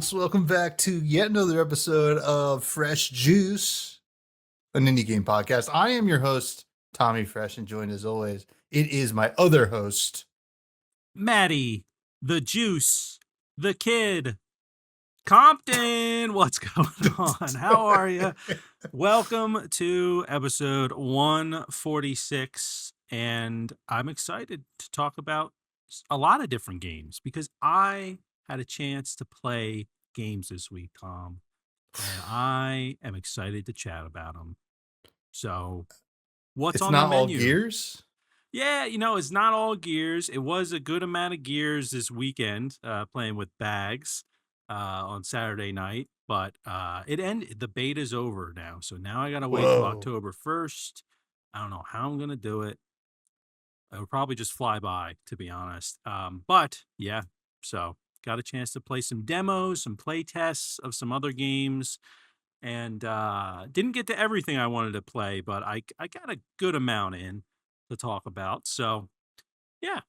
folks. Welcome back to yet another episode of Fresh Juice, an indie game podcast. I am your host, Tommy Fresh, and joined as always, it is my other host, Maddie, the Juice, the Kid, Compton. What's going on? How are you? Welcome to episode 146, and I'm excited to talk about a lot of different games because I had a chance to play games this week, Tom, and I am excited to chat about them. So, what's it's on not the all menu? Gears. Yeah, it's not all Gears. It was a good amount of Gears this weekend, playing with Bags on Saturday night, but it ended. The beta's over now, so now I gotta wait till Whoa. October 1st. I don't know how I'm gonna do it. I would probably just fly by, to be honest. But yeah, so got a chance to play some demos, some play tests of some other games, and didn't get to everything I wanted to play, but I got a good amount in to talk about. So yeah.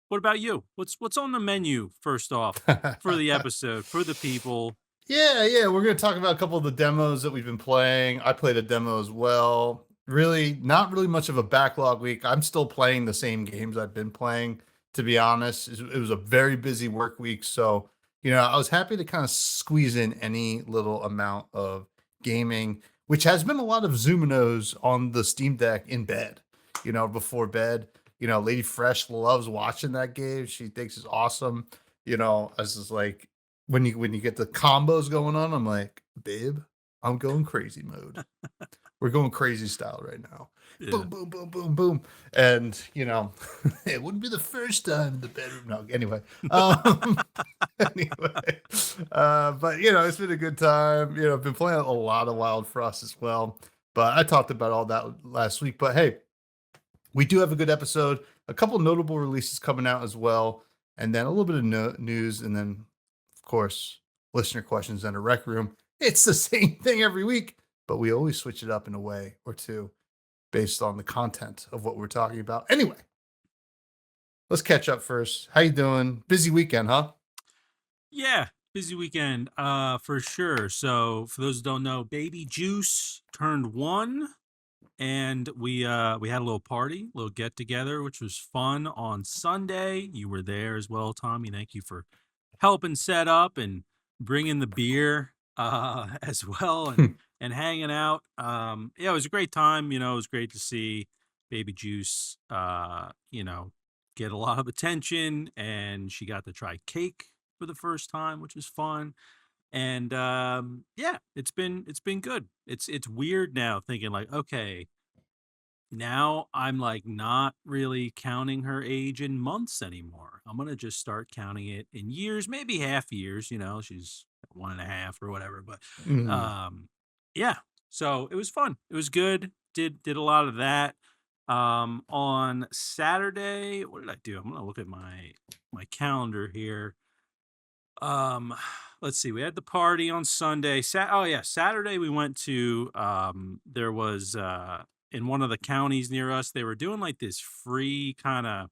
What about you? What's on the menu first off for the episode, for the people? Yeah, we're going to talk about a couple of the demos that we've been playing. I played a demo as well. Really, not really much of a backlog week. I'm still playing the same games I've been playing, to be honest. It was a very busy work week. So, I was happy to kind of squeeze in any little amount of gaming, which has been a lot of Zoominos on the Steam Deck in bed, before bed. Lady Fresh loves watching that game. She thinks it's awesome. As is like, when you get the combos going on, I'm like, babe, I'm going crazy mode. We're going crazy style right now. Yeah. Boom, boom, boom, boom, boom. And, it wouldn't be the first time in the bedroom. No, anyway. Anyway. But, it's been a good time. I've been playing a lot of Wild Frost as well. But I talked about all that last week. But, hey, we do have a good episode. A couple notable releases coming out as well. And then a little bit of news. And then, of course, listener questions and a rec room. It's the same thing every week, but we always switch it up in a way or two based on the content of what we're talking about. Anyway, let's catch up first. How you doing? Busy weekend, huh? Yeah, busy weekend, for sure. So for those who don't know, Baby Juice turned 1, and we had a little party, a little get together, which was fun on Sunday. You were there as well, Tommy. Thank you for helping set up and bringing the beer as well, and hanging out. Yeah, it was a great time. It was great to see Baby Juice get a lot of attention, and she got to try cake for the first time, which was fun. And yeah, it's been good. It's weird now thinking like, okay, now I'm like not really counting her age in months anymore. I'm gonna just start counting it in years, maybe half years. She's 1.5 or whatever. But Mm. yeah. So it was fun. It was good. Did a lot of that. On Saturday, what did I do? I'm gonna look at my calendar here. Let's see. We had the party on Sunday. Saturday we went to there was in one of the counties near us, they were doing like this free kind of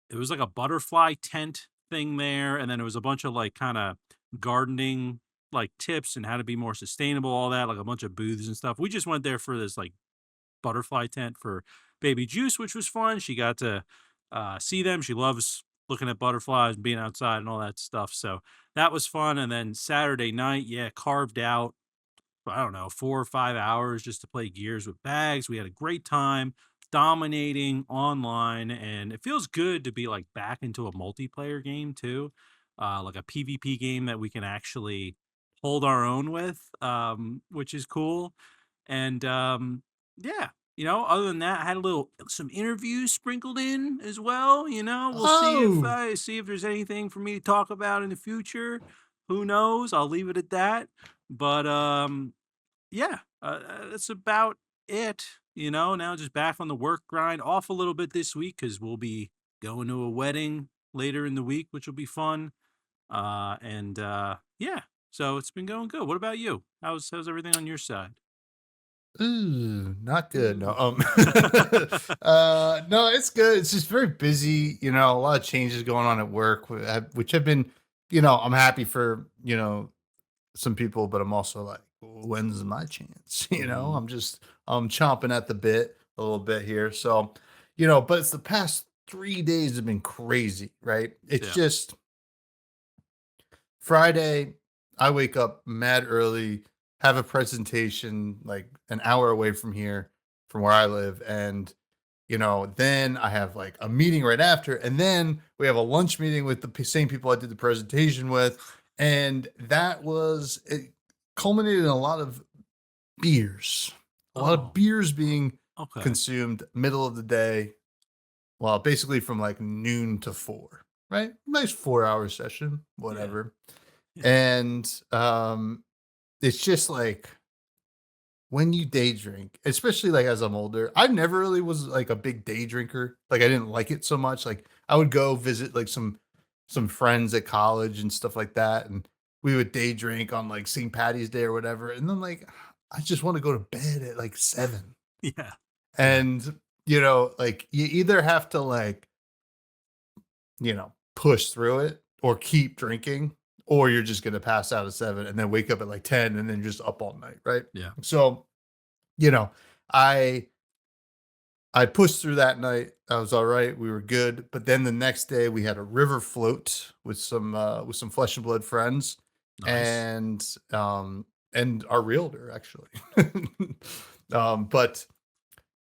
it was like a butterfly tent thing there, and then it was a bunch of like kind of gardening like tips and how to be more sustainable, all that, like a bunch of booths and stuff. We just went there for this like butterfly tent for Baby Juice, which was fun. She got to see them. She loves looking at butterflies and being outside and all that stuff. So that was fun. And then Saturday night, yeah, carved out, I don't know, 4 or 5 hours just to play Gears with Bags. We had a great time dominating online, and it feels good to be like back into a multiplayer game too, like a PvP game that we can actually hold our own with, which is cool. And yeah, other than that, I had some interviews sprinkled in as well. We'll see if there's anything for me to talk about in the future. Who knows? I'll leave it at that. But yeah, that's about it. Now just back on the work grind, off a little bit this week because we'll be going to a wedding later in the week, which will be fun. And yeah, so it's been going good. What about you? How's everything on your side? Ooh, not good. No, no, it's good. It's just very busy. A lot of changes going on at work, which have been I'm happy for, some people, but I'm also like, when's my chance? Mhm. I'm chomping at the bit a little bit here. So, but it's the past 3 days have been crazy, right? It's Yeah. just Friday, I wake up mad early, have a presentation like an hour away from here, from where I live. And, then I have like a meeting right after. And then we have a lunch meeting with the same people I did the presentation with. And it culminated in a lot of Oh, beers being okay. consumed middle of the day. Well, basically from like noon to 4, right? Nice 4 hour session, Yeah. whatever. Yeah. And it's just like when you day drink, especially like as I'm older, I never really was like a big day drinker. Like I didn't like it so much. Like I would go visit like some friends at college and stuff like that, and we would day drink on like St. Patty's Day or whatever. And then like I just want to go to bed at like 7. Yeah. Yeah. And like you either have to like push through it or keep drinking, or you're just gonna pass out at 7 and then wake up at like 10 and then just up all night, right? Yeah. So, you know, I I pushed through that night. I was all right. We were good. But then the next day we had a river float with some flesh and blood friends Nice. and and our realtor actually. But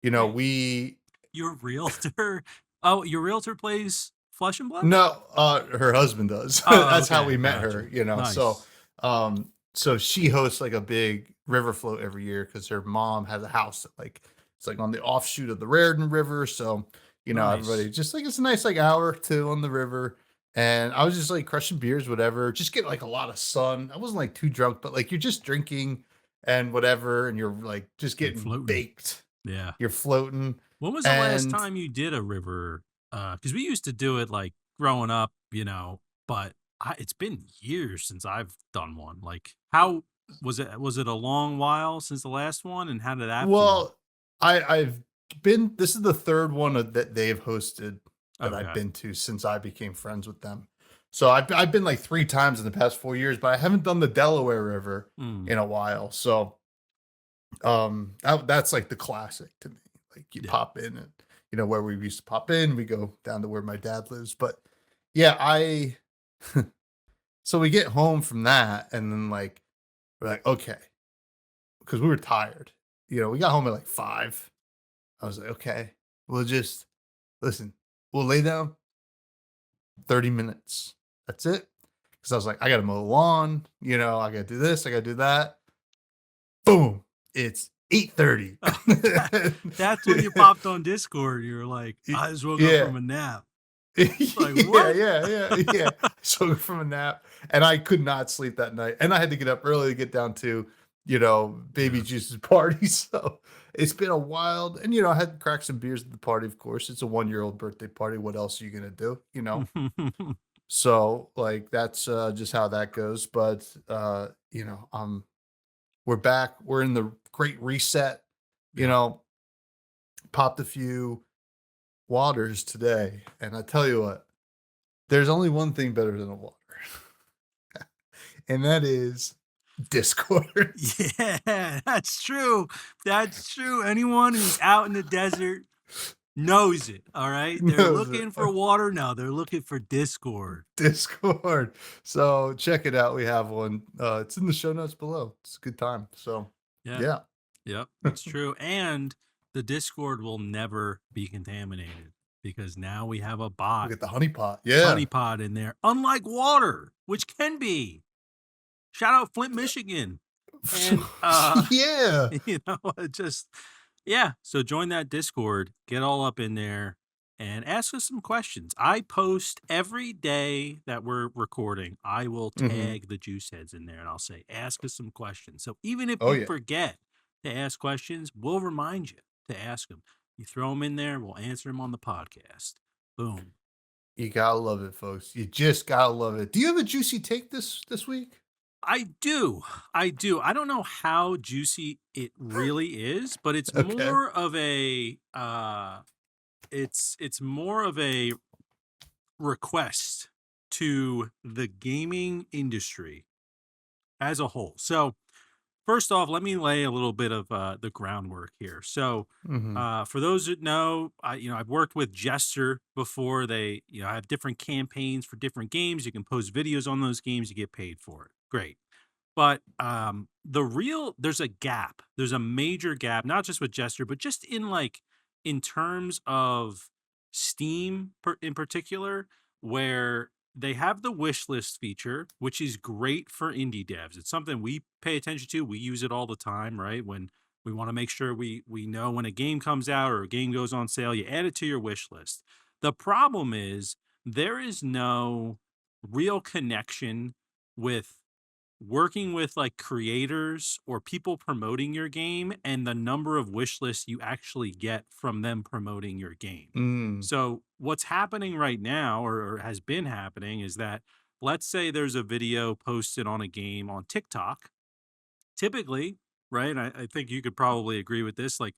Wait, we your realtor? Oh, your realtor plays Flesh and Blood? No, her husband does. Oh, That's how okay. we met Gotcha. her. So, Nice. so she hosts like a big river float every year because her mom has a house that like it's like on the offshoot of the Raritan River. So, everybody Nice. just like it's a nice like hour or two on the river. And I was just like crushing beers, whatever, just get like a lot of sun. I wasn't like too drunk, but like you're just drinking and whatever, and you're like just And getting floating. baked. Yeah. You're floating. When was the last And time you did a river? Because we used to do it like growing up, but it's been years since I've done one. Like, how was it? Was it a long while since the last one? And how did that feel? Well, I've been this is the 3rd one that they've hosted that I've Okay. been to since I became friends with them. So I've been like 3 times in the past 4 years, but I haven't done the Delaware River Mm, in a while. So, that's like the classic to me. Like you yeah. pop in and where we used to pop in, we go down to where my dad lives. But yeah, so we get home from that and then like we're like, okay, because we were tired. We got home at like 5. I was like, okay, we'll just listen. We'll lay down 30 minutes. That's it. Because I was like, I got to mow the lawn. I got to do this. I got to do that. Boom. It's 8:30. That's when you popped on Discord. You were like, I just woke up Yeah. from a nap. Like, Yeah, what? yeah. So from a nap, and I could not sleep that night, and I had to get up early to get down to, Baby Yeah. Juice's party. So it's been a wild, and I had to crack some beers at the party. Of course, it's a 1-year-old birthday party. What else are you gonna do? So like that's just how that goes. But we're back. We're in the great reset. You Yeah. know, popped a few waters today, and I tell you what. There's only one thing better than a water, and that is Discord. Yeah, that's true. That's true. Anyone who's out in the desert knows it. All right. They're Knows it. looking for water. No, they're looking for Discord. Discord. So check it out. We have one. It's in the show notes below. It's a good time. So Yeah. yeah, Yep. It's true. And the Discord will never be contaminated because now we have a we bot get the honeypot. Yeah. honeypot in there, unlike water, which can be. Shout out Flint, Michigan. And Yeah. it just yeah. So join that Discord, get all up in there, and ask us some questions. I post every day that we're recording. I will Hmm. tag the juice heads in there and I'll say, ask us some questions. So even if Oh you yeah. forget to ask questions, we'll remind you to ask them. You throw them in there, we'll answer them on the podcast. Boom. You gotta love it, folks. You just gotta love it. Do you have a juicy take this week? I do. I do. I don't know how juicy it really is, but it's Okay. more of a it's more of a request to the gaming industry as a whole. So, first off, let me lay a little bit of the groundwork here. So, Hmm. for those that know, I've worked with Jester before. They, have different campaigns for different games. You can post videos on those games. You get paid for it. Great. But there's a gap. There's a major gap, not just with Jester, but just in terms of Steam in particular, where they have the wish list feature, which is great for indie devs. It's something we pay attention to. We use it all the time, right? When we want to make sure we know when a game comes out or a game goes on sale, you add it to your wish list. The problem is there is no real connection with working with like creators or people promoting your game and the number of wish lists you actually get from them promoting your game. Mm. So what's happening right now or has been happening is that let's say there's a video posted on a game on TikTok. Typically, right? I think you could probably agree with this. Like,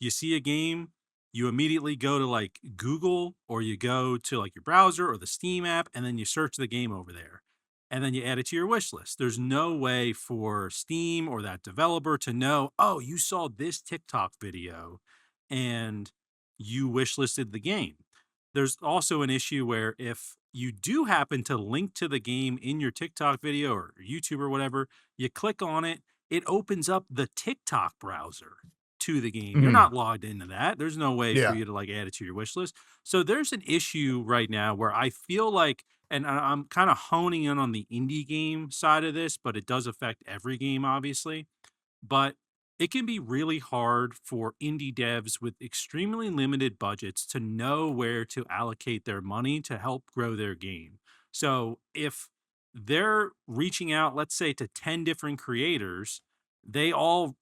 you see a game, you immediately go to like Google or you go to like your browser or the Steam app, and then you search the game over there. And then you add it to your wish list. There's no way for Steam or that developer to know, oh, you saw this TikTok video and you wish listed the game. There's also an issue where if you do happen to link to the game in your TikTok video or YouTube or whatever, you click on it, it opens up the TikTok browser to the game. You're Hmm. not logged into that. There's no way for Yeah. you to like add it to your wish list. So there's an issue right now where I feel like, and I'm kind of honing in on the indie game side of this, but it does affect every game, obviously. But it can be really hard for indie devs with extremely limited budgets to know where to allocate their money to help grow their game. So if they're reaching out, let's say to 10 different creators, they all,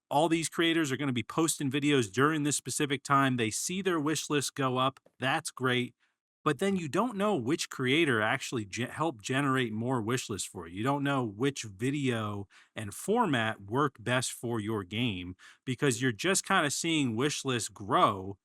all these creators are going to be posting videos during this specific time. They see their wish list go up. That's great. But then you don't know which creator actually helped generate more wish lists for you. You don't know which video and format work best for your game because you're just kind of seeing wish lists grow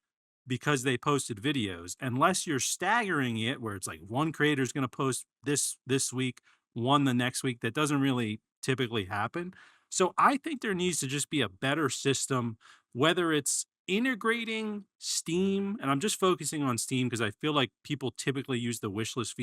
because they posted videos, unless you're staggering it where it's like one creator is going to post this week, one the next week. That doesn't really typically happen. So I think there needs to just be a better system, whether it's integrating Steam, and I'm just focusing on Steam because I feel like people typically use the wishlist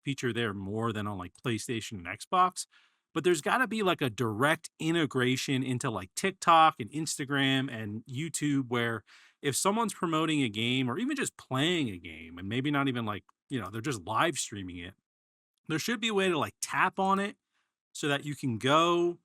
feature there more than on like PlayStation and Xbox. But there's got to be like a direct integration into like TikTok and Instagram and YouTube where if someone's promoting a game or even just playing a game and maybe not even like, they're just live streaming it, there should be a way to like tap on it so that you can go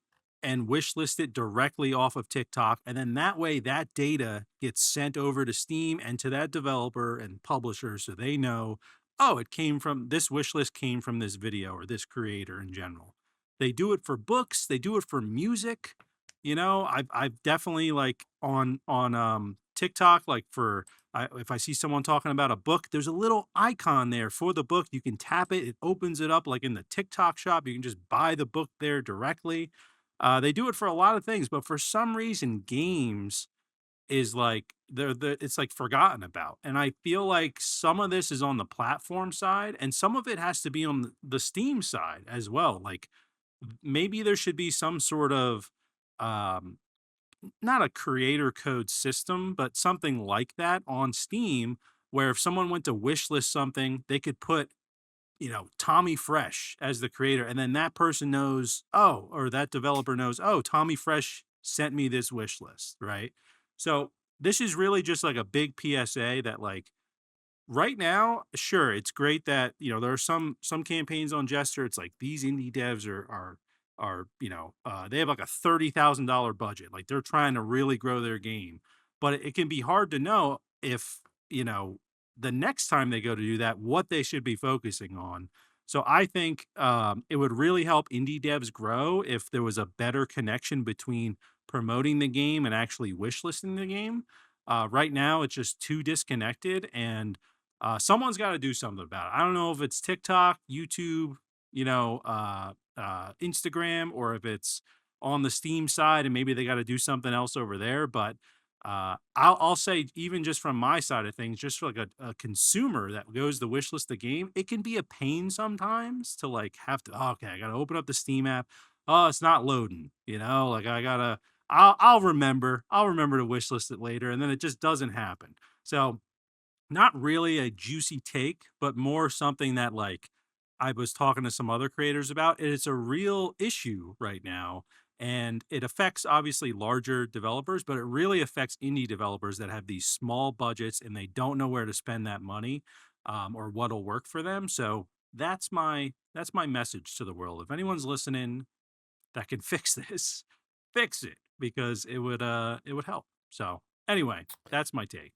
and wish list it directly off of TikTok. And then that way, that data gets sent over to Steam and to that developer and publisher so they know, oh, it came from this wish list, came from this video or this creator in general. They do it for books, they do it for music. I've definitely like on TikTok, like if I see someone talking about a book, there's a little icon there for the book. You can tap it. It opens it up like in the TikTok shop. You can just buy the book there directly. They do it for a lot of things, but for some reason, games is like it's like forgotten about. And I feel like some of this is on the platform side, and some of it has to be on the Steam side as well. Like maybe there should be some sort of um, not a creator code system, but something like that on Steam, where if someone went to wishlist something, they could put, Tommy Fresh as the creator, and then that person knows, oh, or that developer knows, oh, Tommy Fresh sent me this wish list, right? So this is really just like a big PSA that like right now, sure, it's great that there are some campaigns on Jester. It's like these indie devs are they have like a $30,000 budget. Like they're trying to really grow their game, but it can be hard to know if the next time they go to do that, what they should be focusing on. So I think it would really help indie devs grow if there was a better connection between promoting the game and actually wishlisting the game. Right now, it's just too disconnected, and someone's got to do something about it. I don't know if it's TikTok, YouTube, Instagram, or if it's on the Steam side, and maybe they got to do something else over there. But I'll say, even just from my side of things, just for like a consumer that goes to wishlist the game, it can be a pain sometimes to like have to, oh, okay, I gotta open up the Steam app. Oh, it's not loading, like I gotta, I'll remember to wishlist it later, and then it just doesn't happen. So not really a juicy take, but more something that like I was talking to some other creators about. And it's a real issue right now. And it affects obviously larger developers, but it really affects indie developers that have these small budgets and they don't know where to spend that money, or what'll work for them. So that's my message to the world. If anyone's listening that can fix this, fix it, because it would help. So anyway, that's my take.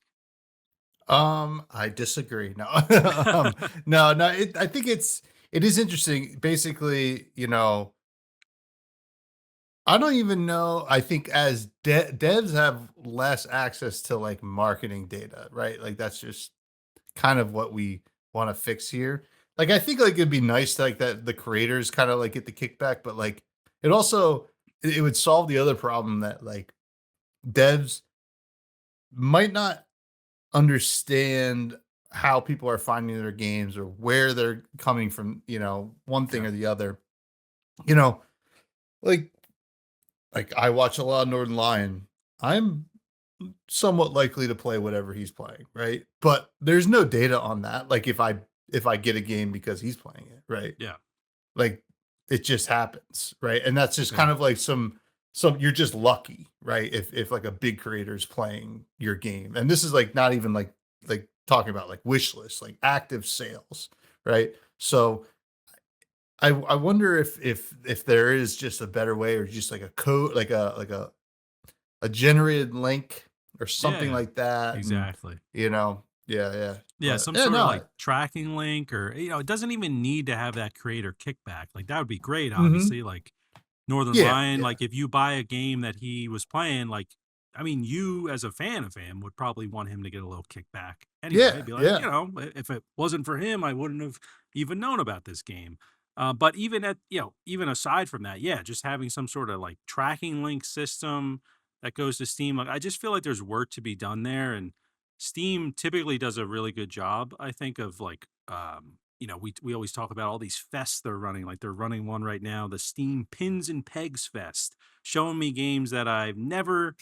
I disagree. No, no. I think it is interesting. Basically, I don't even know. I think as devs have less access to like marketing data, right? Like that's just kind of what we want to fix here. Like I think like it'd be nice to, like that the creators kind of like get the kickback, but like it also it would solve the other problem that like devs might not understand how people are finding their games or where they're coming from, one thing Yeah. or the other. You know, like I watch a lot of Northern Lion. I'm somewhat likely to play whatever he's playing, right? But there's no data on that. Like if I get a game because he's playing it, right? Yeah. Like it just happens, right? And that's just kind Sure. of like some you're just lucky, right? If like a big creator is playing your game. And this is like not even like talking about like wish lists, like active sales, right? So I wonder if there is just a better way or just like a code like a generated link or Yeah, something yeah. like that. And Exactly. yeah. Yeah, But some yeah, sort of no. like tracking link, or it doesn't even need to have that creator kickback. Like that would be great, Mhm. obviously. Like Northern Yeah, Lion, yeah. like if you buy a game that he was playing, like I mean, you as a fan of him would probably want him to get a little kickback anyway. Yeah, Be like, yeah. if it wasn't for him, I wouldn't have even known about this game. But even aside from that, yeah, just having some sort of like tracking link system that goes to Steam, like I just feel like there's work to be done there, and Steam typically does a really good job, I think, of like we always talk about all these fests they're running. Like they're running one right now, the Steam Pins and Pegs Fest, showing me games that I've never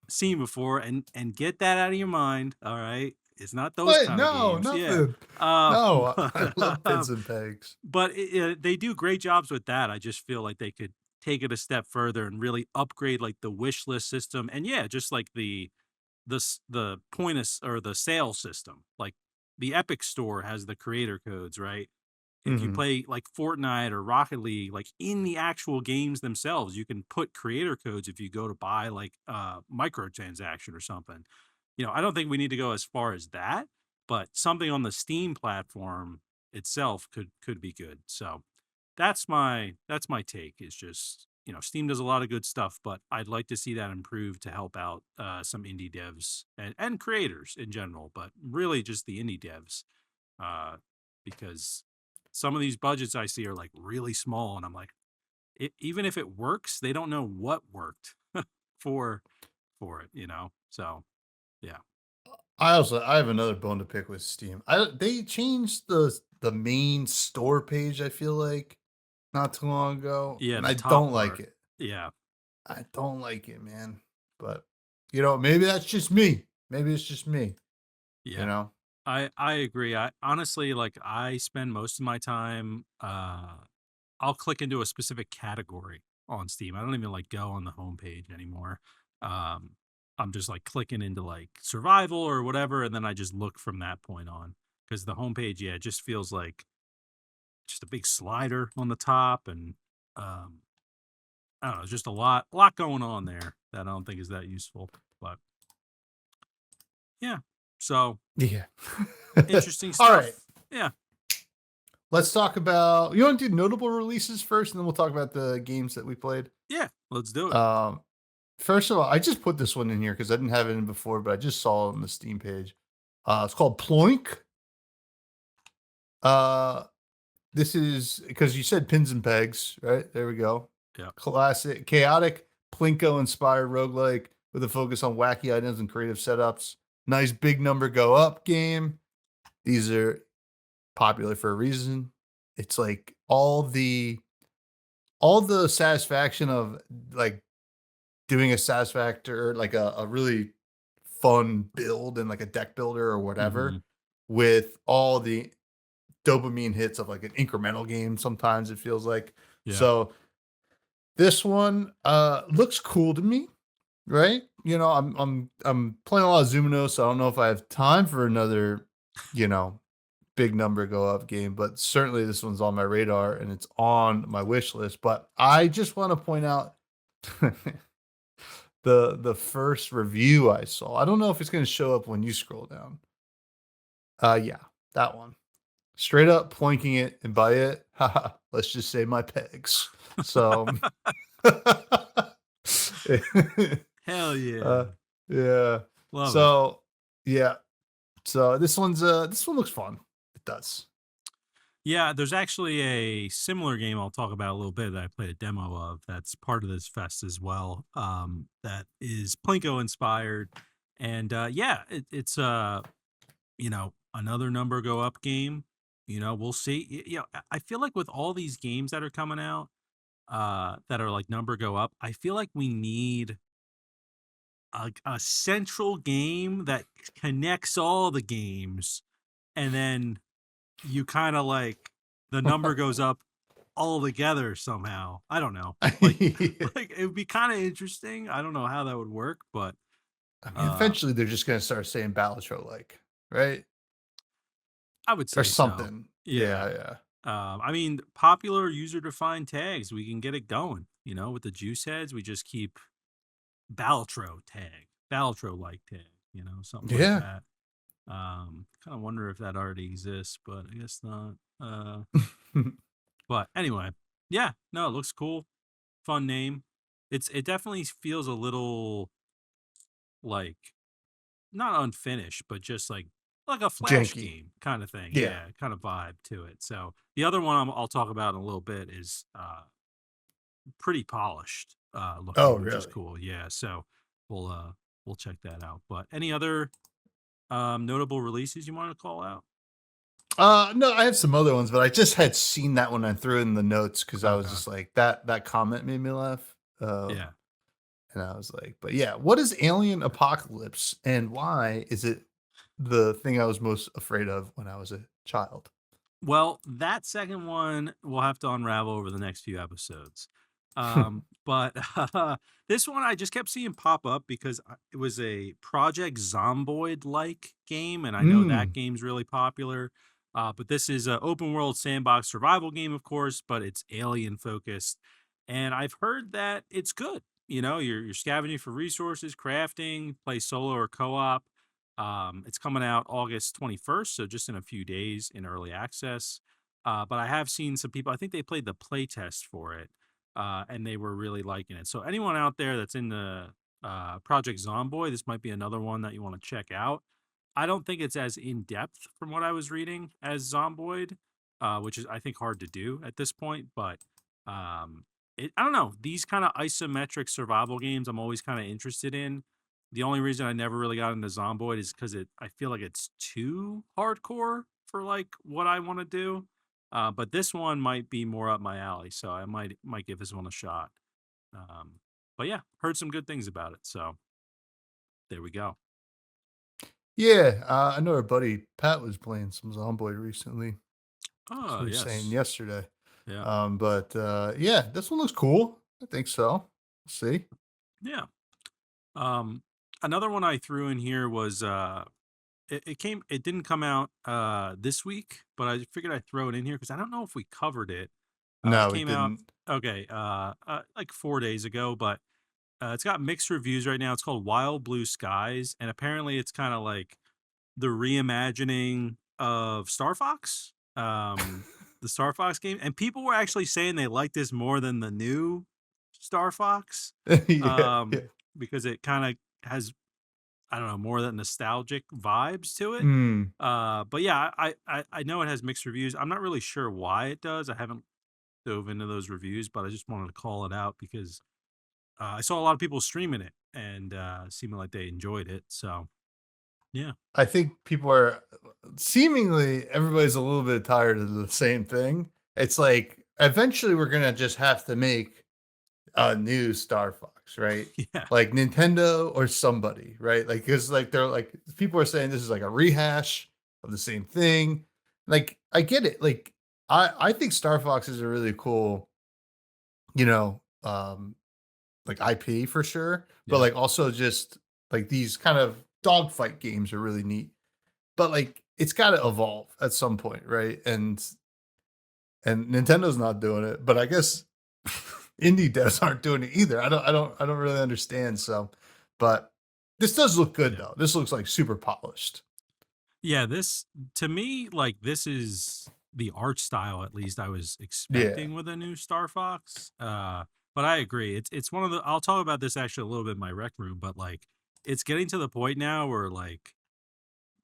seen before, and get that out of your mind. All right, it's not those What? kind of No, games. Yeah. nothing. No, I love pins and pegs. But they do great jobs with that. I just feel like they could take it a step further and really upgrade like the wish list system, and yeah, just like the point or the sale system. Like the Epic Store has the creator codes, right? If you Mhm. play like Fortnite or Rocket League, like in the actual games themselves, you can put creator codes if you go to buy like a microtransaction or something. I don't think we need to go as far as that, but something on the Steam platform itself could be good. So that's my take. Is just Steam does a lot of good stuff, but I'd like to see that improved to help out some indie devs and creators in general, but really just the indie devs, uh, because some of these budgets I see are like really small, and I'm like, even if it works, they don't know what worked for for it. So yeah, I have another bone to pick with Steam. They changed the main store page, I feel like, not too long ago, yeah, and the I top don't like part, it. yeah, I don't like it, man. But maybe that's just me. Maybe it's just me, you yeah. know? I agree. I honestly, like, I spend most of my time, I'll click into a specific category on Steam. I don't even like go on the homepage anymore. Um, I'm just like clicking into like survival or whatever, and then I just look from that point on, because the homepage, yeah, it just feels like just a big slider on the top, and um, I don't know, just a lot going on there that I don't think is that useful. But yeah, so Yeah. interesting All right. stuff. Yeah, Let's talk about you want to do notable releases first, and then we'll talk about the games that we played. yeah, let's do it. Um, First of all, I just put this one in here because I didn't have it in before, but I just saw it on the Steam page. It's called Ploink. Uh, this is because you said pins and pegs, right? There we go. Yeah. Classic, chaotic, Plinko inspired roguelike. with a focus on wacky items and creative setups. Nice big number go up game. These are popular for a reason. It's like all the satisfaction of like doing a satisfactor, like a really fun build and like a deck builder or Mm-hmm. whatever, with all the dopamine hits of like an incremental game. Sometimes it feels like Yeah. so. This one looks cool to me, right? I'm playing a lot of Zumino, so I don't know if I have time for another, you know, big number go up game, but certainly this one's on my radar and it's on my wish list. But I just want to point out the first review I saw. I don't know if it's going to show up when you scroll down. Yeah, that one. Straight up ploinking it and buy it. Haha, let's just say my pegs. So Hell yeah. uh, yeah. Love it. So yeah. So this one looks fun. It does. Yeah, there's actually a similar game I'll talk about a little bit that I played a demo of that's part of this fest as well. That is Plinko inspired. And yeah, it's another number go up game. We'll see. I feel like with all these games that are coming out, that are like number go up, I feel like we need a central game that connects all the games, and then you kind of like the number goes up all together somehow. I don't know. Like like it would be kind of interesting. I don't know how that would work, but I mean, uh eventually they're just gonna start saying Balatro like, right? I would Or say so. something. Yeah. Yeah, yeah. I mean, popular user defined tags, we can get it going. With the juice heads, we just keep Balatro tag, Balatro like tag, something like Yeah. that. Kind of wonder if that already exists, but I guess not. But anyway, yeah, no, it looks cool. Fun name. It definitely feels a little like not unfinished, but just like a flash Janky. game kind of thing. Yeah. Yeah, kind of vibe to it. So the other one I'll talk about in a little bit is pretty polished Oh, looking, which is really? cool. Yeah, so we'll check that out. But any other notable releases you want to call out? No, I have some other ones, but I just had seen that one. I threw it in the notes because I was Okay. just like that comment made me laugh. Yeah. And I was like, but yeah, what is Alien Apocalypse and why is it the thing I was most afraid of when I was a child? Well, that second one we'll have to unravel over the next few episodes. But this one I just kept seeing pop up because it was a Project Zomboid like game, and I know that Mm. game's really popular. But this is an open world sandbox survival game, of course, but it's alien focused, and I've heard that it's good. You're scavenging for resources, crafting, play solo or co-op. It's coming out August 21st, so just in a few days in early access. But I have seen some people, I think they played the playtest for it, and they were really liking it. So anyone out there that's in the Project Zomboid, this might be another one that you want to check out. I don't think it's as in depth from what I was reading as Zomboid, which is I think hard to do at this point. But um, I don't know, these kind of isometric survival games I'm always kind of interested in. The only reason I never really got into Zomboid is because I feel like it's too hardcore for like what I want to do. But this one might be more up my alley, so I might give this one a shot. Um, but yeah, heard some good things about it, so there we go. Yeah, I know our buddy Pat was playing some Zomboid recently. So Oh he was saying yes, yesterday. yeah, But yeah, this one looks cool. I think so. See? yeah. Um, Another one I threw in here was it didn't come out this week, but I figured I'd throw it in here because I don't know if we covered it. It No, we came out didn't. okay, like 4 days ago, but it's got mixed reviews right now. It's called Wild Blue Skies, and apparently it's kind of like the reimagining of Star Fox, the Star Fox game, and people were actually saying they like this more than the new Star Fox, Yeah, yeah. um, because it kind of has I don't know more than nostalgic vibes to it. Mm. But yeah, I know it has mixed reviews. I'm not really sure why it does. I haven't dove into those reviews, but I just wanted to call it out because I saw a lot of people streaming it and seeming like they enjoyed it. So yeah. I think people are seemingly everybody's a little bit tired of the same thing. It's like eventually we're gonna just have to make a new Star Fox, right? Yeah. Like Nintendo or somebody, right? Like because like they're like people are saying this is like a rehash of the same thing. Like I get it. Like I think Star Fox is a really cool, you know, like IP for sure. But Yeah. like also just like these kind of dogfight games are really neat. But like it's gotta evolve at some point, right? And Nintendo's not doing it, but I guess indie devs aren't doing it either. I don't really understand. So, but this does look good Yeah. though. This looks like super polished. Yeah, this to me, like this is the art style at least I was Yeah. expecting with a new Star Fox. But I agree. It's one of the I'll talk about this actually a little bit in my rec room, but like it's getting to the point now where like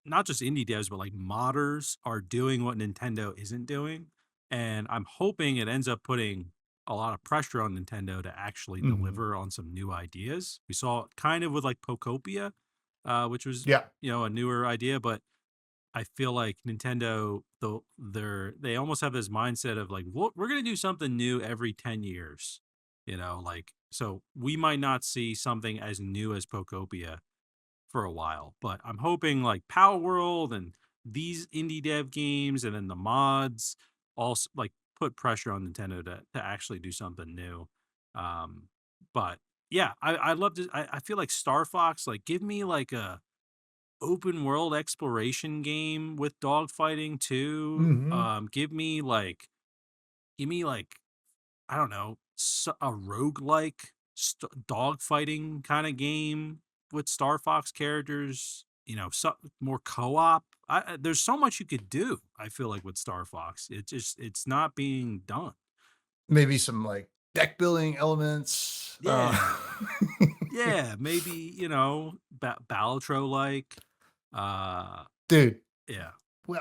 not just indie devs, but like modders are doing what Nintendo isn't doing. And I'm hoping it ends up putting a lot of pressure on Nintendo to actually Mhm. deliver on some new ideas. We saw it kind of with like Pokopia, which was, Yeah. a newer idea, but I feel like Nintendo, though they almost have this mindset of like, we're gonna do something new every 10 years. Like so we might not see something as new as Pokopia for a while. But I'm hoping like Power World and these indie dev games and then the mods also like put pressure on Nintendo to actually do something new. Um, but yeah, I love to. I feel like Star Fox. Like, give me like a open world exploration game with dogfighting too. Mhm. Give me like I don't know, a roguelike dogfighting kind of game with Star Fox characters, more co-op. There's so much you could do, I feel like with Star Fox. It's not being done. Maybe some like deck building elements. Yeah. Yeah, maybe, Balatro like Dude, yeah.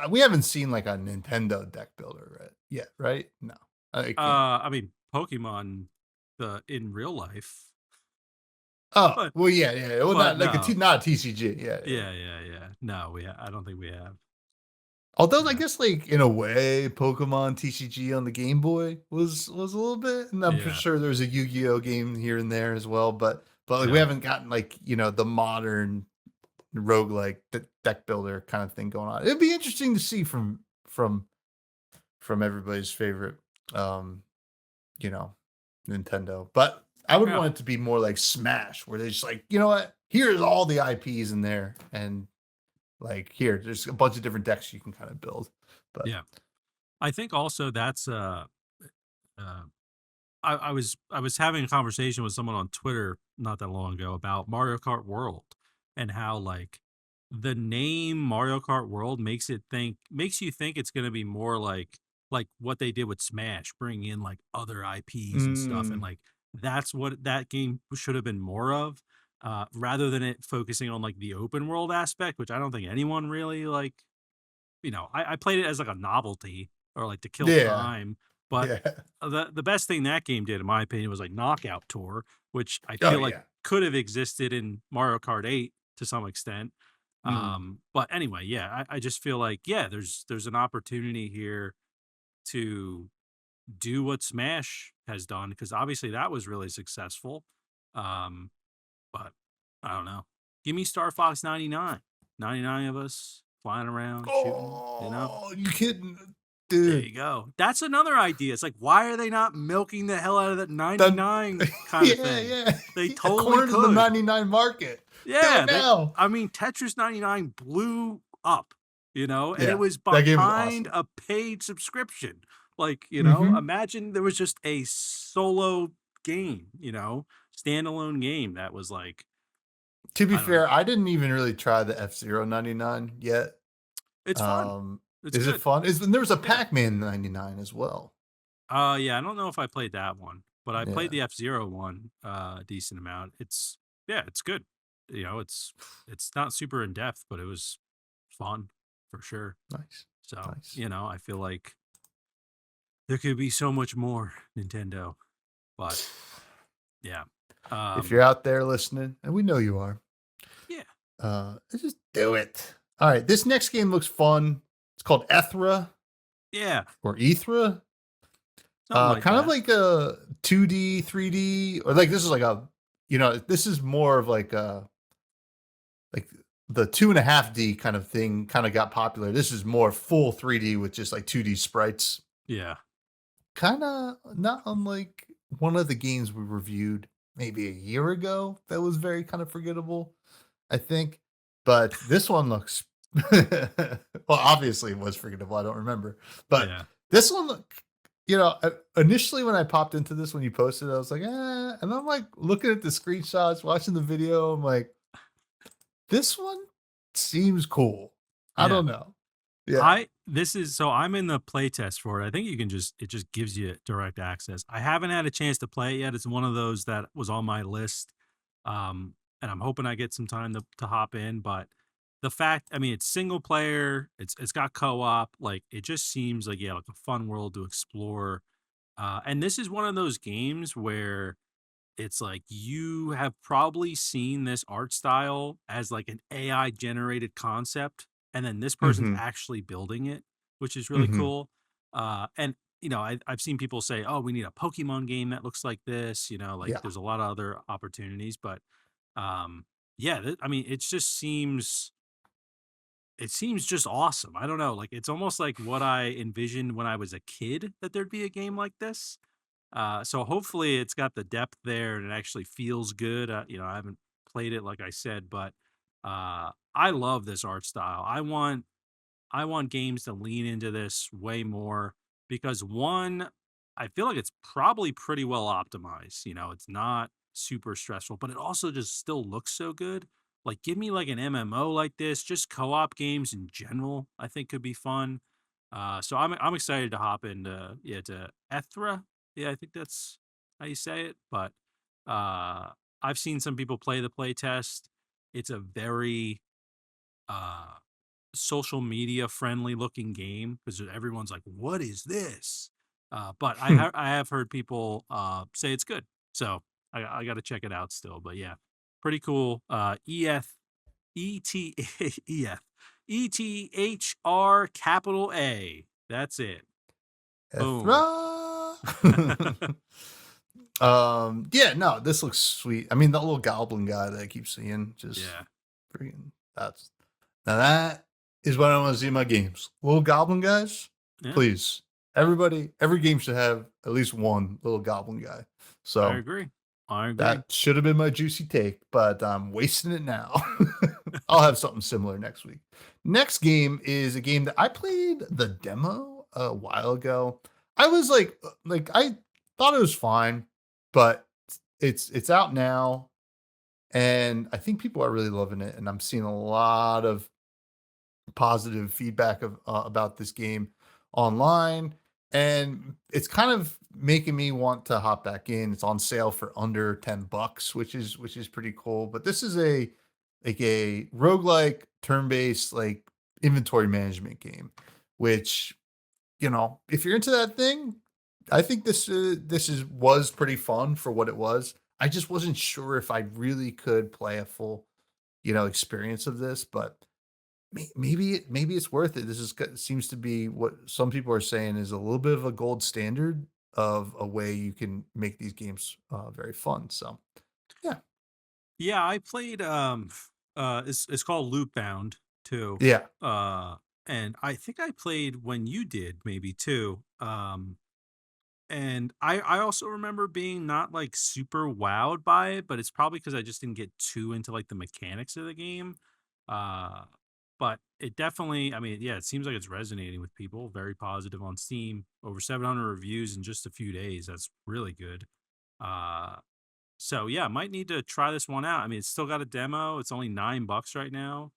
we haven't seen like a Nintendo deck builder yet, right? No, I can't. I mean Pokemon the in real life, Oh, but well, yeah, yeah. Well, but not like no. not a TCG. Yeah, yeah, yeah. Yeah, yeah, yeah. No, I don't think we have. Although I Yeah. guess like in a way, Pokemon TCG on the Game Boy was a little bit, and I'm pretty Yeah. sure there's a Yu-Gi-Oh game here and there as well. But like we Yeah. haven't gotten like the modern roguelike deck builder kind of thing going on. It'd be interesting to see from from everybody's favorite, um, you know, Nintendo. But I would Yeah. want it to be more like Smash, where they're just like, you know what? Here's all the IPs in there, and like here, there's a bunch of different decks you can kind of build. But Yeah. I think also that's uh I was having a conversation with someone on Twitter not that long ago about Mario Kart World and how like the name Mario Kart World makes you think it's going to be more like what they did with Smash, bring in like other IPs and stuff, and mm, like that's what that game should have been more of, rather than it focusing on like the open world aspect, which I don't think anyone really like. I played it as like a novelty or like to kill yeah, time. But yeah. the best thing that game did, in my opinion, was like Knockout Tour, which I Oh feel like yeah. could have existed in Mario Kart 8 to some extent. Mm. But anyway, yeah, I just feel like yeah, there's an opportunity here to do what Smash has done because obviously that was really successful. Um, but I don't know. Give me Star Fox 99. 99 of us flying around, shooting, Oh, you kidding, There dude? you go. That's another idea. It's like, why are they not milking the hell out of that That 99 kind of yeah, thing? yeah. They A totally quarter to the could. 99 market. Do Yeah, it now. I mean, Tetris 99 blew up, and it Yeah, was that game was behind awesome. a paid subscription. Like, Mhm. imagine there was just a solo game, standalone game that was like, To be I don't fair, know. I didn't even really try the F-Zero 99 yet. It's fun. It's Is it good. fun? And there was a Yeah. Pac-Man 99 as well. Yeah, I don't know if I played that one, but I played Yeah, the F-Zero one a decent amount. Yeah, it's good. It's not super in depth, but it was fun for sure. nice, So, nice. I feel like there could be so much more Nintendo, but yeah. If you're out there listening, and we know you are, Yeah. just do it. All right, this next game looks fun. It's called Ethra Yeah. or Ethra. Something like Kind of that. like a 2D, 3D, or like this is like a, this is more of like like the 2.5D kind of thing kind of got popular. This is more full 3D with just like 2D sprites. Yeah. Kind of not unlike one of the games we reviewed maybe a year ago that was very kind of forgettable, I think. But this one looks well, obviously it was forgettable. I don't remember. But Yeah. this one initially when I popped into this when you posted it, I was like, and I'm like looking at the screenshots, watching the video, I'm like, this one seems cool. I Yeah. don't know. Yeah. I'm in the playtest for it. I think it just gives you direct access. I haven't had a chance to play it yet. It's one of those that was on my list. And I'm hoping I get some time to hop in, but the fact, I mean, it's single player, it's got co-op, like it just seems like, yeah, like a fun world to explore. And this is one of those games where it's like you have probably seen this art style as like an AI generated concept, and then this person's Mhm. actually building it, which is really Mhm. cool. And I've seen people say, "Oh, we need a Pokemon game that looks like this." Like Yeah. there's a lot of other opportunities, but um, yeah, I mean, it seems just awesome. I don't know, like it's almost like what I envisioned when I was a kid that there'd be a game like this. So hopefully it's got the depth there and it actually feels good. I haven't played it like I said, but I love this art style. I want games to lean into this way more because one, I feel like it's probably pretty well optimized. It's not super stressful, but it also just still looks so good. Like give me like an MMO like this, just co-op games in general, I think could be fun. So I'm excited to hop into to Ethra. Yeah, I think that's how you say it. But uh I've seen some people play the play test. It's a very uh social media friendly looking game because everyone's like, "What is this?" But I have heard people say it's good, so I got to check it out still. But yeah, pretty cool. E T E F E T H R capital A. That's it. Boom. Ethra. Yeah, no, this looks sweet. I mean, the little goblin guy that I keep seeing, just Yeah. freaking that's now that is what I want to see in my games. Little goblin guys, Yeah. please. Every game should have at least one little goblin guy. I So agree. I agree. that should have been my juicy take, but I'm wasting it now. I'll have something similar next week. Next game is a game that I played the demo a while ago. I was like I thought it was fine, but it's out now, and I think people are really loving it, and I'm seeing a lot of positive feedback about this game online, and it's kind of making me want to hop back in. It's on sale for under $10, which is pretty cool. But this is a roguelike turn-based like inventory management game, which if you're into that thing, I think this was pretty fun for what it was. I just wasn't sure if I really could play a full experience of this, but maybe it's worth it. This seems to be what some people are saying is a little bit of a gold standard of a way you can make these games very fun. So yeah, Yeah, I played it's called Loop Bound too. yeah, Uh and I think I played when you did maybe too. And I also remember being not like super wowed by it, but it's probably because I just didn't get too into like the mechanics of the game. Uh but it definitely, I mean, yeah, it seems like it's resonating with people. Very positive on Steam. Over 700 reviews in just a few days. That's really good. Uh so yeah, might need to try this one out. I mean, it's still got a demo. It's only $9 right now.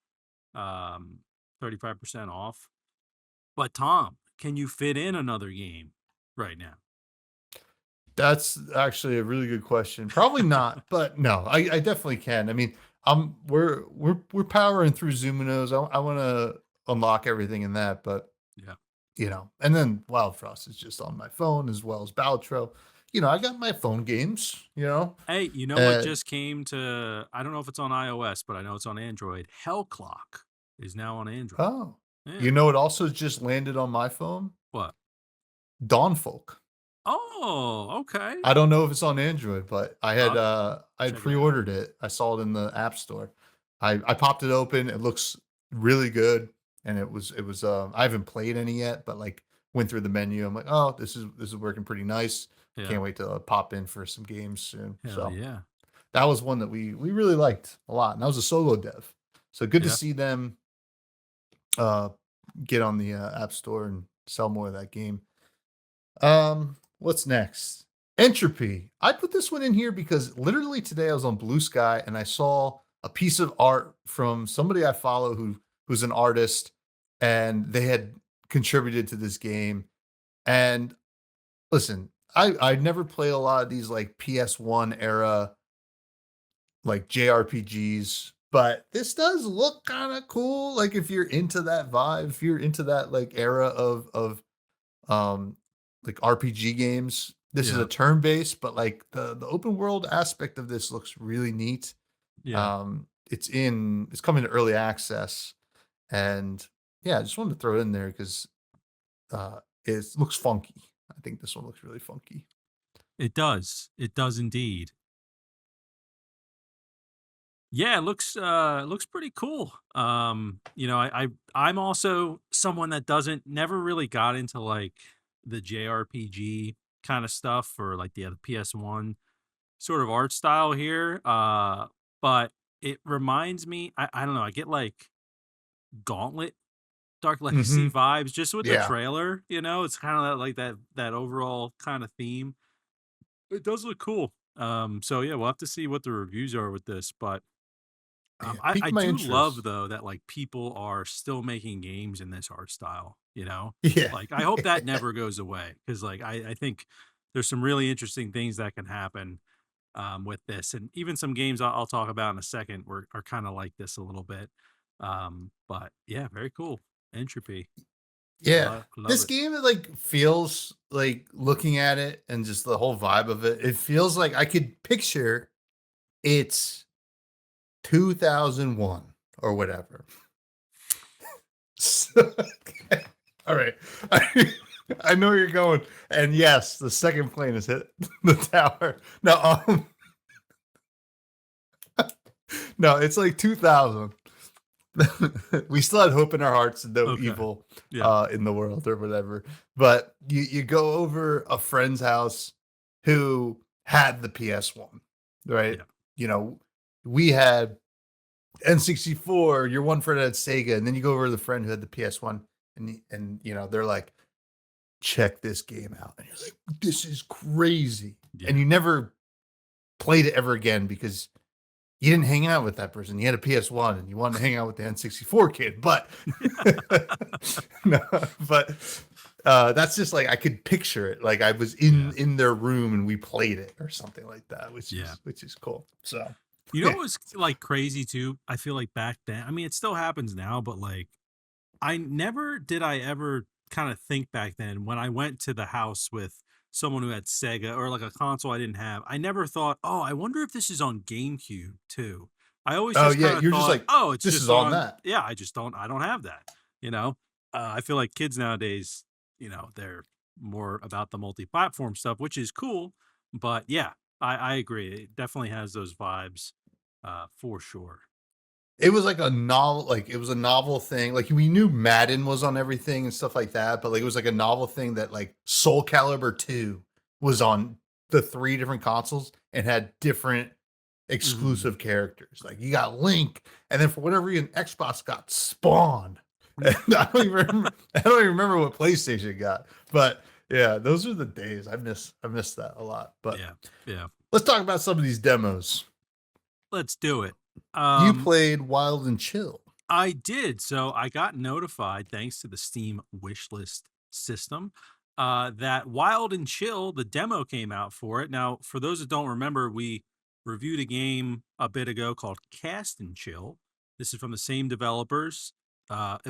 35% off. But Tom, can you fit in another game right now? that's actually a really good question. Probably not, but no, I definitely can. I mean, we're powering through Zuminos. I want to unlock everything in that, but Yeah. and then Wild Frost is just on my phone as well as Balatro. I got my phone games. Hey, you know what Uh, just came to? I don't know if it's on iOS, but I know it's on Android. Hell Clock is now on Android. oh, Yeah. it also just landed on my phone. What? Dawnfolk. Oh, okay. I don't know if it's on Android, but I'll I had check it out. pre-ordered it. I saw it in the App Store. I popped it open. It looks really good, and I haven't played any yet, but like went through the menu. I'm like, oh, this is working pretty nice. Yeah. Can't wait to pop in for some games soon. Hell So yeah. that was one that we really liked a lot, and that was a solo dev. So good to Yeah. see them uh get on the App Store and sell more of that game. What's next? Entropy. I put this one in here because literally today I was on Blue Sky and I saw a piece of art from somebody I follow who's an artist, and they had contributed to this game. And listen, I never play a lot of these like PS1 era like JRPGs, but this does look kind of cool. Like if you're into that vibe, if you're into that like era of um like RPG games. This is a Yeah. turn-based, but like the open world aspect of this looks really neat. Yeah. It's coming to early access, and yeah, I just wanted to throw it in there because it looks funky. I think this one looks really funky. It does. It does indeed. Yeah, it looks pretty cool. I'm also someone that doesn't never really got into like the JRPG kind of stuff or like the PS1 sort of art style here. But it reminds me, I don't know, I get like Gauntlet Dark Legacy Hmm. vibes just with the Yeah, trailer, it's kind of like that overall kind of theme. It does look cool. So yeah, we'll have to see what the reviews are with this, but yeah. I Piqued my do love interest. though that like people are still making games in this art style. Yeah, Like I hope that never goes away because like I think there's some really interesting things that can happen with this, and even some games I'll talk about in a second are kind of like this a little bit. But yeah, very cool. Entropy, yeah. love This it. game, it like feels like looking at it and just the whole vibe of it. It feels like I could picture it's 2001 or whatever. So, okay. All right. I know where you're going. And yes, the second plane has hit the tower. No, no, it's like 2000. We still had hope in our hearts and no Okay, evil yeah, in the world or whatever. But you go over a friend's house who had the PS1, right? yeah, You know, we had N64, your one friend had Sega, and then you go over to the friend who had the PS1, and they're like, check this game out. And you're like, this is crazy. And yeah. you never played it ever again because you didn't hang out with that person. You had a PS1 and you wanted to hang out with the N64 kid. But no, but that's just like I could picture it. Like I was Yeah, in their room and we played it or something like that, which yeah. is cool. So You know yeah. what was like crazy too? I feel like back then, I mean, it still happens now, but like I ever kind of think back then when I went to the house with someone who had Sega or like a console I didn't have. I never thought, oh, I wonder if this is on GameCube too. I always Oh just yeah, kind of you're just thought, like, oh, it's this is just on on. that. Yeah, I don't have that. You know, I feel like kids nowadays, they're more about the multi-platform stuff, which is cool. But yeah, I agree. It definitely has those vibes, for sure. It was like a novel, like it was a novel thing. Like we knew Madden was on everything and stuff like that, but like it was like a novel thing that like Soul Calibur 2 was on the three different consoles and had different Hmm. exclusive characters. Like you got Link, and then for whatever reason, Xbox got Spawn. And I don't even remember what PlayStation got. But yeah, those are the days. I miss that a lot. But Yeah, yeah. let's talk about some of these demos. Let's do it. You Um, played Wild and Chill. I did. So I got notified thanks to the Steam Wishlist system that Wild and Chill, the demo came out for it. Now, for those that don't remember, we reviewed a game a bit ago called Cast and Chill. This is from the same developers. That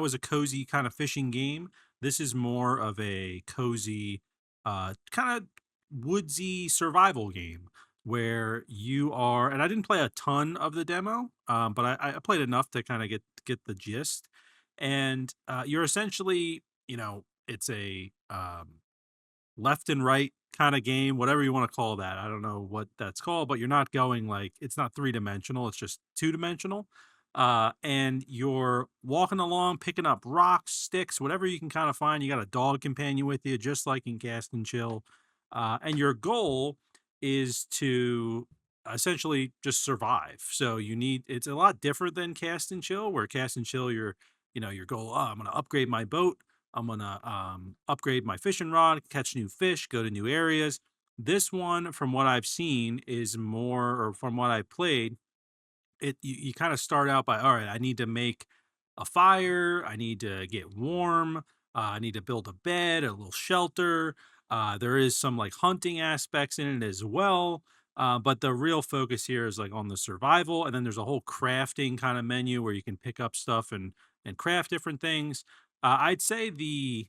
was a cozy kind of fishing game. This is more of a cozy, kind of woodsy survival game where you are, and I didn't play a ton of the demo, but I played enough to kind of get the gist. And you're essentially, it's a left and right kind of game, whatever you want to call that. I don't know what that's called, but you're not going like, it's not three-dimensional, it's just two-dimensional. And you're walking along, picking up rocks, sticks, whatever you can kind of find. You got a dog companion with you, just like in Cast and Chill. And your goal is to essentially just survive. So it's a lot different than Cast and Chill, where Cast and Chill, your goal, I'm going to upgrade my boat. I'm gonna upgrade my fishing rod, catch new fish, go to new areas. This one, from what I've seen, is more, or from what I played, you kind of start out by, all right, I need to make a fire, I need to get warm, I need to build a bed, a little shelter. There is some like hunting aspects in it as well. But the real focus here is like on the survival, and then there's a whole crafting kind of menu where you can pick up stuff and craft different things. I'd say the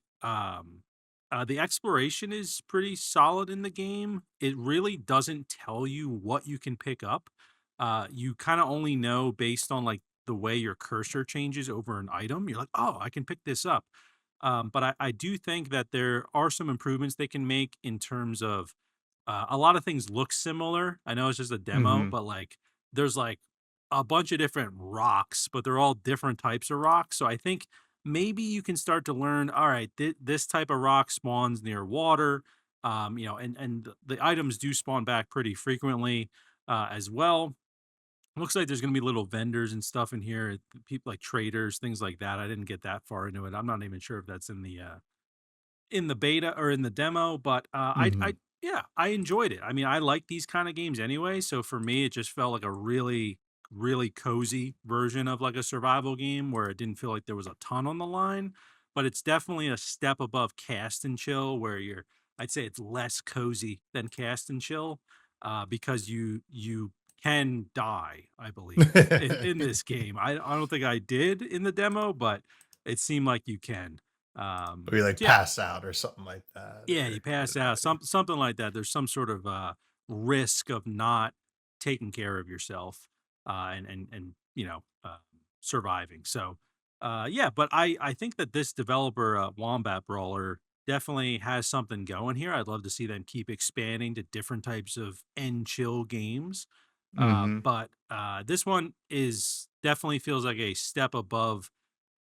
exploration is pretty solid in the game. It really doesn't tell you what you can pick up. You kind of only know based on like the way your cursor changes over an item. You're like, oh, I can pick this up. But I do think that there are some improvements they can make in terms of a lot of things look similar. I know it's just a demo, Hmm. but like there's like a bunch of different rocks, but they're all different types of rocks. So I think maybe you can start to learn, all right, this type of rock spawns near water. And the items do spawn back pretty frequently as well. Looks like there's going to be little vendors and stuff in here, people like traders, things like that. I didn't get that far into it. I'm not even sure if that's in the beta or in the demo, but Hmm. yeah, I enjoyed it. I mean, I like these kind of games anyway, so for me, it just felt like a really, really cozy version of like a survival game where it didn't feel like there was a ton on the line. But it's definitely a step above Cast and Chill, where I'd say it's less cozy than Cast and Chill, because you can die, I believe, in this game. I don't think I did in the demo, but it seemed like you can. Or you like So yeah, pass out or something like that, yeah, you pass out, something like that. There's some sort of risk of not taking care of yourself, and surviving. So yeah, but I think that this developer, Wombat Brawler, definitely has something going here. I'd love to see them keep expanding to different types of end chill games. hmm. But this one is definitely feels like a step above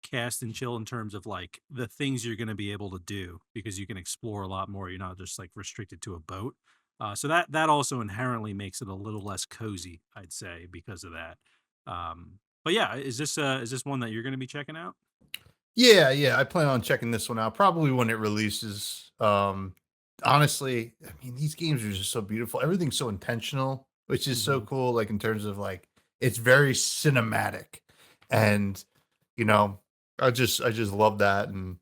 Cast and Chill in terms of like the things you're going to be able to do, because you can explore a lot more. You're not just like restricted to a boat. So that also inherently makes it a little less cozy, I'd say, because of that. But yeah, is this one that you're going to be checking out? Yeah, yeah, I plan on checking this one out probably when it releases. Honestly, I mean, these games are just so beautiful. Everything's so intentional, which is so Hmm. cool. Like in terms of like, it's very cinematic, and you know, I just love that, and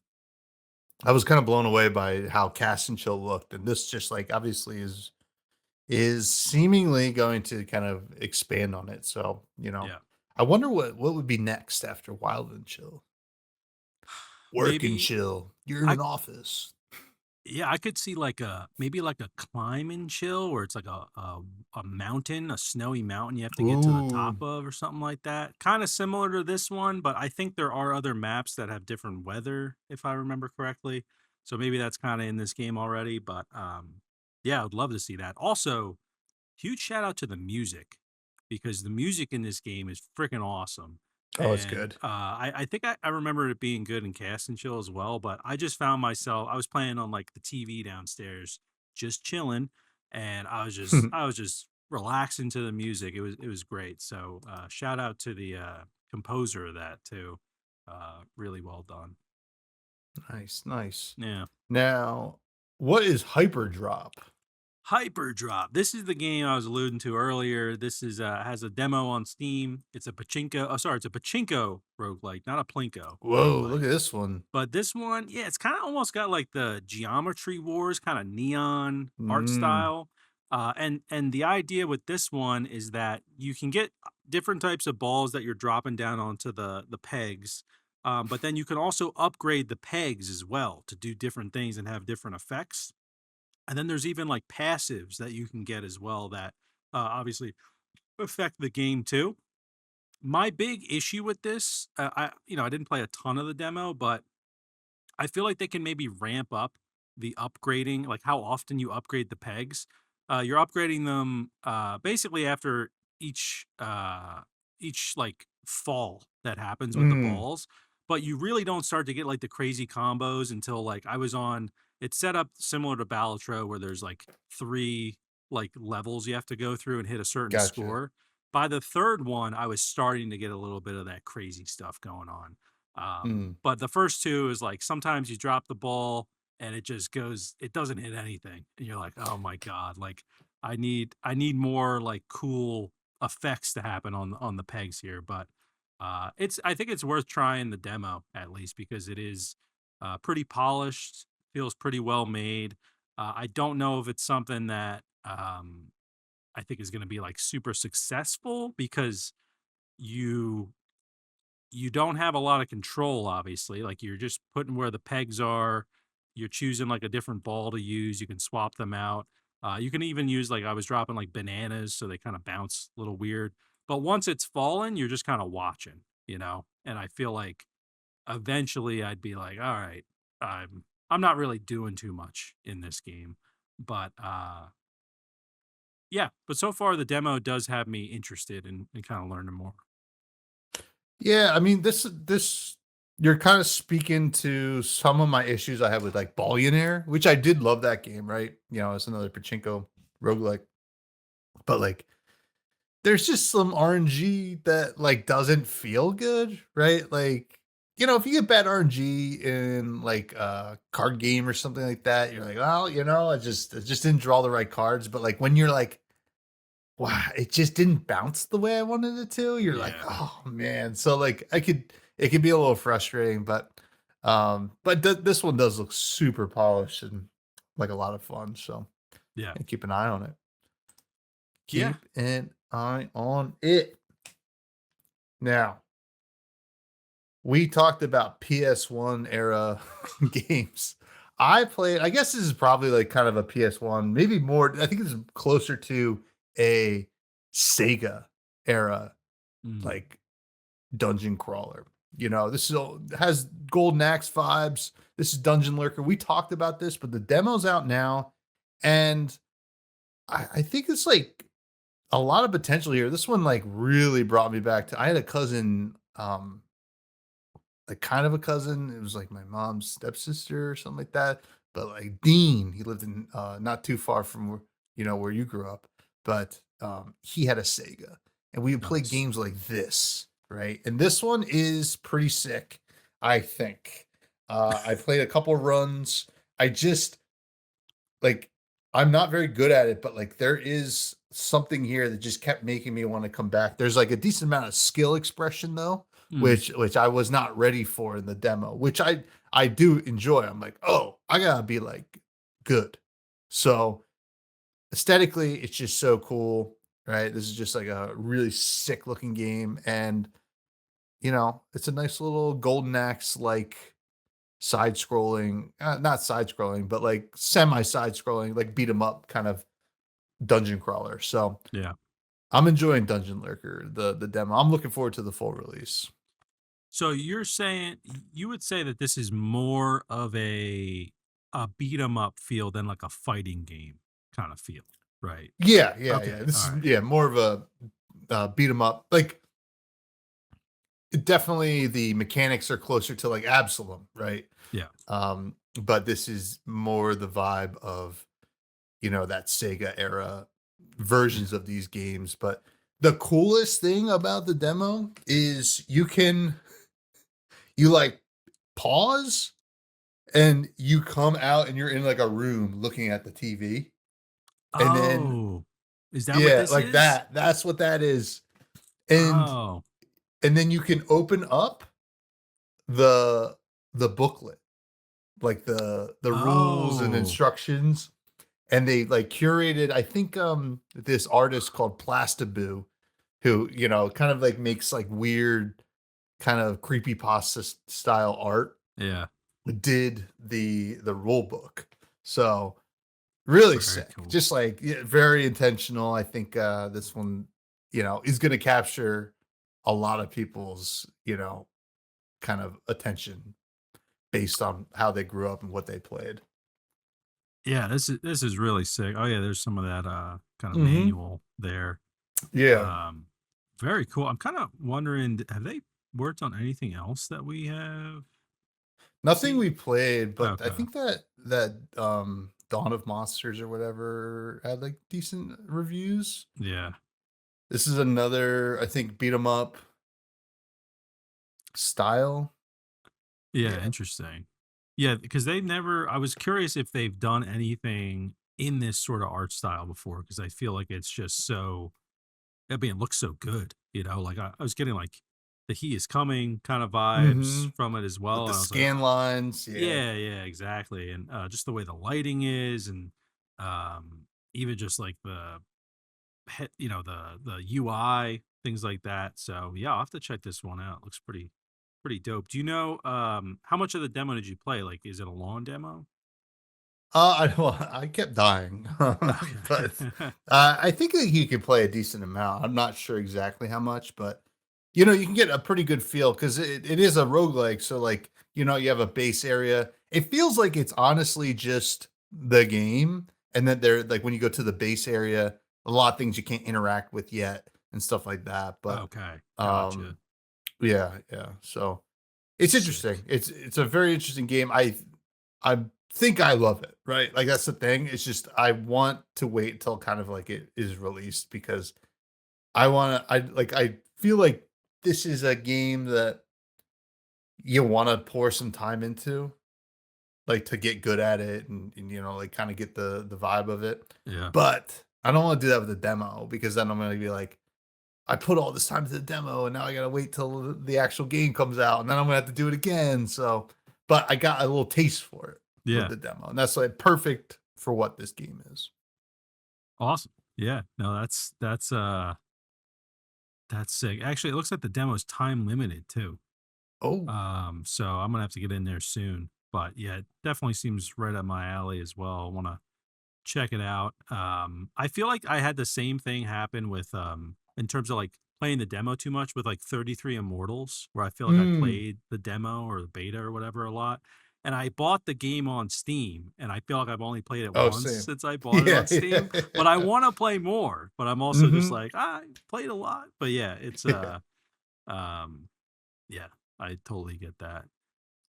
I was kind of blown away by how Cast and Chill looked, and this just like obviously is seemingly going to kind of expand on it. So Yeah, I wonder what would be next after Wild and Chill. Work and maybe chill. You're in I an office. Yeah, I could see like a maybe like a climb and chill where it's like a mountain, a snowy mountain you have to get to the top Ooh. of or something like that. Kind of similar to this one, but I think there are other maps that have different weather, if I remember correctly. So maybe that's kind of in this game already, but yeah, I'd love to see that. Also, huge shout out to the music, because the music in this game is freaking awesome. Oh, it's And good. I think I remember it being good in Cast and Chill as well. But I just found myself, I was playing on like the TV downstairs, just chilling, and I was just relaxing to the music. It was great. So shout out to the composer of that too. Really well done. Nice, nice. Yeah. Now, what is Hyperdrop? Hyperdrop. This is the game I was alluding to earlier. This is has a demo on Steam. It's a pachinko. Oh, sorry, it's a pachinko roguelike, not a plinko Whoa, roguelike. look at this one. But this one, yeah, it's kind of almost got like the Geometry Wars kind of neon art Mm. style. And the idea with this one is that you can get different types of balls that you're dropping down onto the pegs. But then you can also upgrade the pegs as well to do different things and have different effects. And then there's even like passives that you can get as well that obviously affect the game too. My big issue with this, I didn't play a ton of the demo, but I feel like they can maybe ramp up the upgrading, like how often you upgrade the pegs. You're upgrading them basically after each like fall that happens with the Mm, balls, but you really don't start to get like the crazy combos until like I was on. It's set up similar to Balatro where there's like three like levels you have to go through and hit a certain gotcha. score. By the third one, I was starting to get a little bit of that crazy stuff going on. Mm, But the first two is like sometimes you drop the ball and it just goes, it doesn't hit anything. And you're like, oh my God, like I need more like cool effects to happen on the pegs here. But it's I think it's worth trying the demo at least because it is pretty polished, feels pretty well made. I don't know if it's something that I think is gonna be like super successful because you you don't have a lot of control, obviously. Like you're just putting where the pegs are. You're choosing like a different ball to use. You can swap them out. You can even use like I was dropping like bananas, so they kind of bounce a little weird. But once it's fallen, you're just kind of watching, you know. And I feel like eventually I'd be like, all right, I'm not really doing too much in this game, but yeah. But so far the demo does have me interested in kind of learning more. yeah, I mean, this you're kind of speaking to some of my issues I have with like Billionaire, which I did love that game, right? You know, it's another Pachinko roguelike, but like there's just some RNG that like doesn't feel good, right? Like, you know, if you get bad RNG in like a card game or something like that, you're like, well, you know, I just didn't draw the right cards. But like when you're like, wow, it just didn't bounce the way I wanted it to, you're like, Yeah. oh man. So like it could be a little frustrating, but this one does look super polished and like a lot of fun. So Yeah. and keep an eye on it. Yeah. Keep an eye on it. Now, we talked about PS1 era games. I played, I guess this is probably like kind of a PS1, maybe more. I think this is closer to a Sega era, Mm. like dungeon crawler. You know, this is has Golden Axe vibes. This is Dungeon Lurker. We talked about this, but the demo's out now, and I think it's like a lot of potential here. This one like really brought me back to. I had a cousin, like kind of a cousin. It was like my mom's stepsister or something like that. But like Dean, he lived in not too far from you know where you grew up, but he had a Sega, and we would play Nice. games like this, right? And this one is pretty sick, I think. I played a couple runs. I just like I'm not very good at it, but like there is something here that just kept making me want to come back. There's like a decent amount of skill expression though, Mm. which I was not ready for in the demo, which I do enjoy. I'm like, oh, I gotta be like good. So aesthetically, it's just so cool, right? This is just like a really sick looking game, and you know, it's a nice little Golden Axe like side scrolling, not side scrolling, but like semi side scrolling, like beat 'em up kind of dungeon crawler. So Yeah. I'm enjoying Dungeon Lurker, the demo. I'm looking forward to the full release. So you're saying you would say that this is more of a beat 'em up feel than like a fighting game kind of feel, right? Yeah, yeah, yeah. Okay. This All is right. yeah more of a beat 'em up. Like definitely the mechanics are closer to like Absalom, right? Yeah. But this is more the vibe of you know that Sega era Yeah. versions of these games. But the coolest thing about the demo is you like pause and you come out and you're in like a room looking at the TV. And then Oh, is that what yeah, this like is? that. That's what that is. And Oh. then you can open up the booklet, like the rules and Oh. instructions. And they like curated, I think this artist called Plastaboo, who, you know, kind of like makes like weird kind of creepy pasta style art, Yeah. did the rule book. So Really Very sick. cool. Just like very intentional. I think this one, is going to capture a lot of people's, kind of attention based on how they grew up and what they played. Yeah, this is really sick. Oh yeah, there's some of that kind of Hmm. manual there. Yeah. Um Very cool. I'm kind of wondering, have they worked on anything else that we have Nothing we seen? played, but I Okay. think that Dawn of Monsters or whatever had like decent reviews. Yeah. This is another, I think, beat 'em up style. Yeah, Yeah. interesting. Yeah, because they've never I was curious if they've done anything in this sort of art style before because I feel like it's just so I mean, it looks so good, like I was getting like the he is coming kind of vibes Hmm. from it as With well. the And I was like, scan lines. Yeah. yeah, yeah, exactly. And just the way the lighting is and even just like the UI, things like that. So yeah, I'll have to check this one out. Looks pretty dope. Do you know how much of the demo did you play? Like, is it a long demo? I kept dying, but Okay. I think that you can play a decent amount. I'm not sure exactly how much, but you can get a pretty good feel because it is a roguelike. So, like, you have a base area. It feels like it's honestly just the game, and then there, like, when you go to the base area, a lot of things you can't interact with yet and stuff like that. But Okay. Gotcha. um, yeah, yeah. So it's interesting. Sick. It's a very interesting game. I think I love it, right? Like that's the thing. It's just I want to wait till kind of like it is released because I feel like this is a game that you want to pour some time into, like to get good at it and like kind of get the vibe of it. Yeah. But I don't want to do that with the demo because then I'm gonna be like, I put all this time to the demo and now I gotta wait till the actual game comes out and then I'm gonna have to do it again. So, but I got a little taste for it with Yeah. the demo, and that's like perfect for what this game is. Awesome. Yeah. No, that's sick. Actually, it looks like the demo is time limited too. Oh, So I'm gonna have to get in there soon. But yeah, it definitely seems right up my alley as well. I wanna check it out. I feel like I had the same thing happen with in terms of like playing the demo too much with like 33 Immortals, where I feel like I mm. played the demo or the beta or whatever a lot. And I bought the game on Steam, and I feel like I've only played it Oh, once same. since I bought it Yeah, on Steam. But I yeah. want to play more. But I'm also just Hmm. like, I played a lot. But yeah, it's Yeah. um yeah, I totally get that.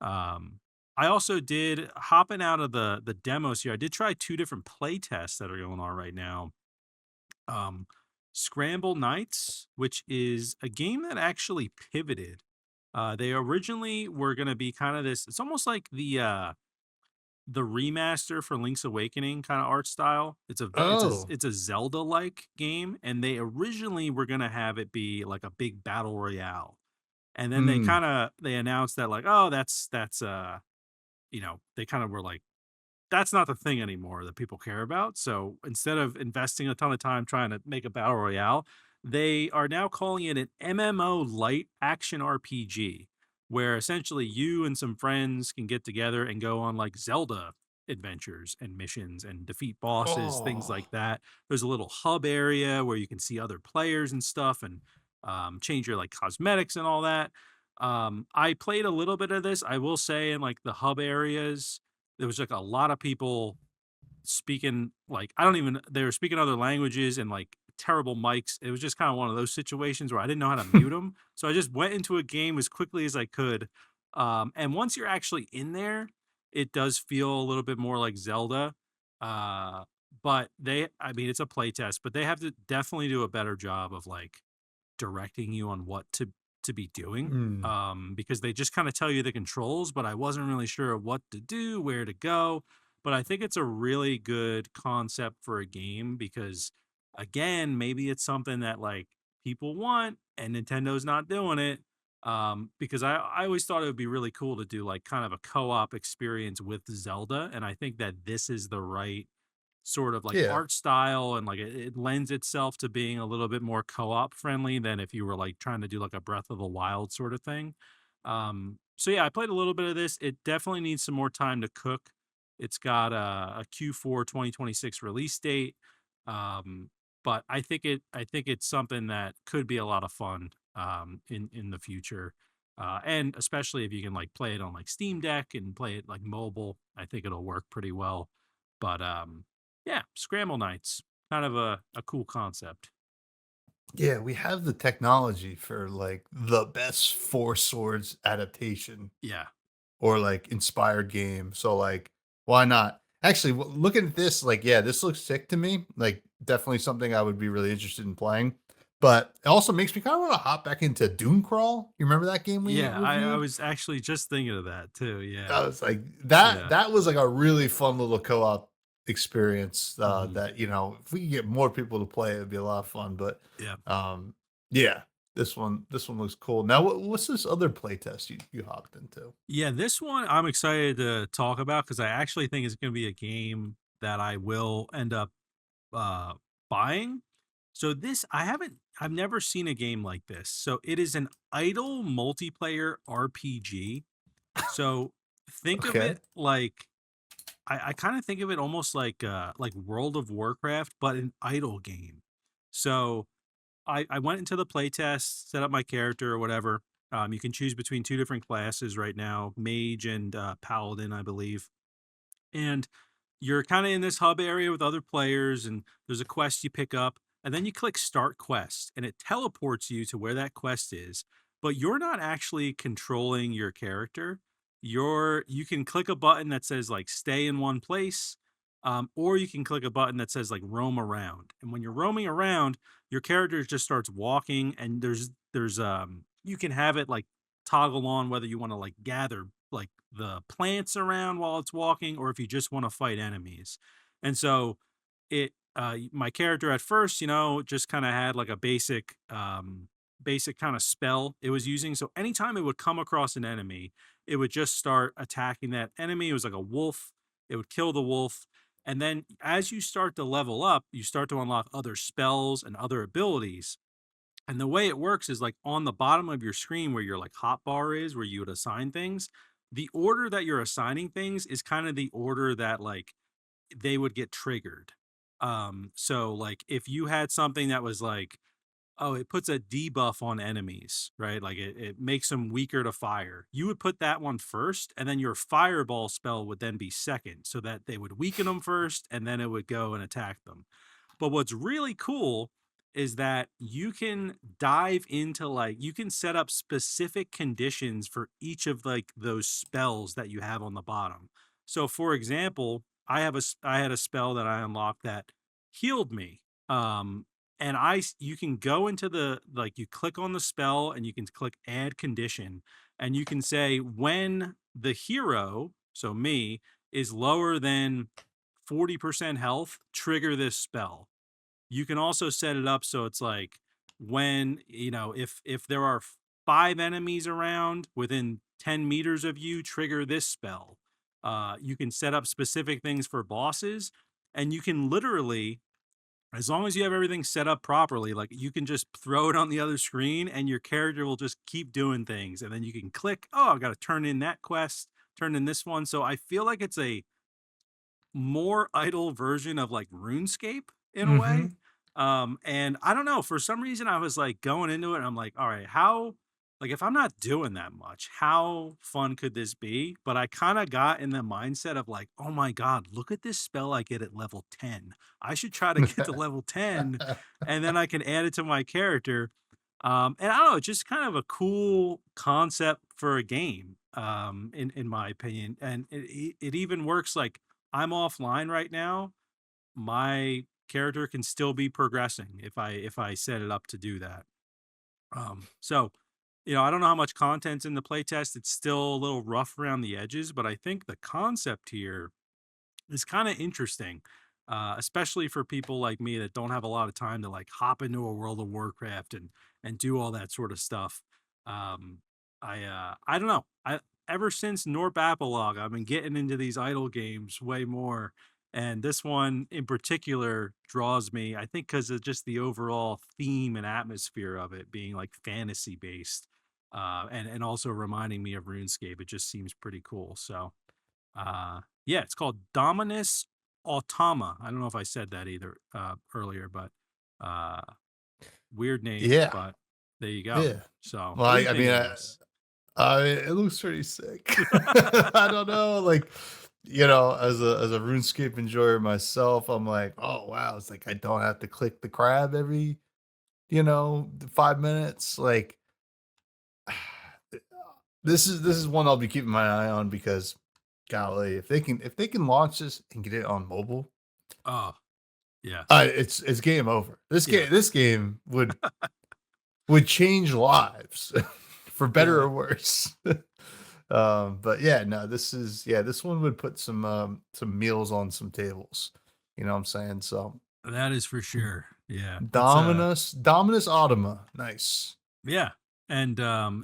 Um, I also did hopping out of the demos here. I did try two different play tests that are going on right now. Um, Scramble Nights, which is a game that actually pivoted. They originally were going to be kind of this. It's almost like the remaster for Link's Awakening kind of art style. Oh. It's a Zelda like game, and they originally were going to have it be like a big battle royale. And then Mm. they announced that like, oh, they kind of were like, that's not the thing anymore that people care about. So instead of investing a ton of time trying to make a battle royale, they are now calling it an MMO light action RPG, where essentially you and some friends can get together and go on like Zelda adventures and missions and defeat bosses, things Oh. like that. There's a little hub area where you can see other players and stuff and change your like cosmetics and all that. I played a little bit of this. I will say in like the hub areas, there was like a lot of people speaking like I don't even they were speaking other languages and like terrible mics. It was just kind of one of those situations where I didn't know how to mute them. So I just went into a game as quickly as I could. And once you're actually in there, it does feel a little bit more like Zelda. Uh, but I mean, it's a playtest, but they have to definitely do a better job of like directing you on what to be doing Mm. because they just kind of tell you the controls, but I wasn't really sure what to do, where to go. But I think it's a really good concept for a game because again, maybe it's something that like people want and Nintendo's not doing it. Because I always thought it would be really cool to do like kind of a co-op experience with Zelda. And I think that this is the right sort of like Yeah. art style and like it lends itself to being a little bit more co-op friendly than if you were like trying to do like a Breath of the Wild sort of thing. So yeah, I played a little bit of this. It definitely needs some more time to cook. It's got a Q4 2026 release date. Um, but I think it's something that could be a lot of fun in the future. And especially if you can like play it on like Steam Deck and play it like mobile, I think it'll work pretty well. But yeah, Scramble Nights, kind of a cool concept. Yeah, we have the technology for like the best Four Swords adaptation Yeah. or like inspired game. So like, why not? Actually, looking at this, like, yeah, this looks sick to me. Like, definitely something I would be really interested in playing. But it also makes me kind of want to hop back into Doom Crawl. You remember that game we Yeah, I reviewed? was actually just thinking of that too. Yeah. I was like, that Yeah. that was like a really fun little co-op experience. Hmm. That if we could get more people to play, it'd be a lot of fun. But Yeah. um, yeah, this one looks cool. Now, what's this other playtest you hopped into? Yeah, this one I'm excited to talk about because I actually think it's going to be a game that I will end up uh, buying. So this I've never seen a game like this. So it is an idle multiplayer RPG. So think of Okay, it like I kind of think of it almost like World of Warcraft, but an idle game. So I went into the playtest, set up my character or whatever. You can choose between two different classes right now, mage and paladin, I believe. And you're kind of in this hub area with other players, and there's a quest you pick up, and then you click start quest, and it teleports you to where that quest is. But you're not actually controlling your character. You can click a button that says like stay in one place, or you can click a button that says like roam around. And when you're roaming around, your character just starts walking, and there's you can have it like toggle on whether you want to like gather like the plants around while it's walking or if you just want to fight enemies. And so it my character at first, just kind of had like a basic kind of spell it was using. So anytime it would come across an enemy, it would just start attacking that enemy. It was like a wolf. It would kill the wolf. And then as you start to level up, you start to unlock other spells and other abilities. And the way it works is like on the bottom of your screen where your like hotbar is, where you would assign things, the order that you're assigning things is kind of the order that like they would get triggered. So like if you had something that was like, oh, it puts a debuff on enemies, right? Like it makes them weaker to fire. You would put that one first, and then your fireball spell would then be second, so that they would weaken them first, and then it would go and attack them. But what's really cool is that you can dive into like you can set up specific conditions for each of like those spells that you have on the bottom. So for example, I had a spell that I unlocked that healed me. And you can go into the like you click on the spell and you can click add condition and you can say when the hero, so me, is lower than 40% health, trigger this spell. You can also set it up so it's like when, if there are five enemies around within 10 meters of you, trigger this spell. You can set up specific things for bosses, and you can literally, as long as you have everything set up properly, like you can just throw it on the other screen and your character will just keep doing things. And then you can click, oh, I've got to turn in that quest, turn in this one. So I feel like it's a more idle version of like RuneScape in a way. mm-hmm. And I don't know, for some reason I was like going into it and I'm like, all right, how like if I'm not doing that much, how fun could this be? But I kind of got in the mindset of like, oh my God, look at this spell I get at level 10. I should try to get to level 10 and then I can add it to my character. And I don't know, just kind of a cool concept for a game, in my opinion. And it even works like I'm offline right now, my character can still be progressing if I set it up to do that. So I don't know how much content's in the playtest. It's still a little rough around the edges, but I think the concept here is kind of interesting, especially for people like me that don't have a lot of time to like hop into a World of Warcraft and do all that sort of stuff. Um, I don't know. I Ever since Norp Apolog, I've been getting into these idle games way more, and this one in particular draws me. I think because of just the overall theme and atmosphere of it being like fantasy based, and also reminding me of RuneScape. It just seems pretty cool. So Yeah, it's called Dominus Automa. I don't know if I said that either earlier, but uh, weird name, Yeah, but there you go. yeah. So, Well, what do you I think mean, of this? it looks pretty sick. I don't know, like, as a RuneScape enjoyer myself, I'm like, oh wow, it's like I don't have to click the crab every 5 minutes. Like, this is one I'll be keeping my eye on because, golly, if they can launch this and get it on mobile, Oh, yeah, it's game over. This yeah, game would change lives for better yeah. or worse. But yeah, no, this one would put some meals on some tables. You know what I'm saying? So That is for sure. Yeah, it's Dominus Automa. Nice. yeah, and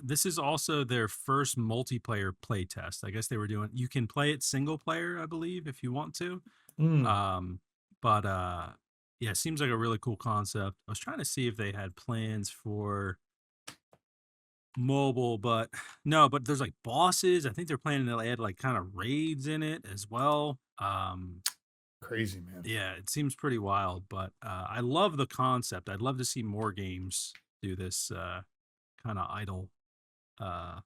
this is also their first multiplayer playtest. I guess they were doing. You can play it single player, I believe, if you want to. Mm, Um, but yeah, it seems like a really cool concept. I was trying to see if they had plans for mobile, but no. But there's like bosses. I think they're planning to add like kind of raids in it as well. crazy, man. Yeah, it seems pretty wild, but I love the concept. I'd love to see more games do this kind of idle, uh,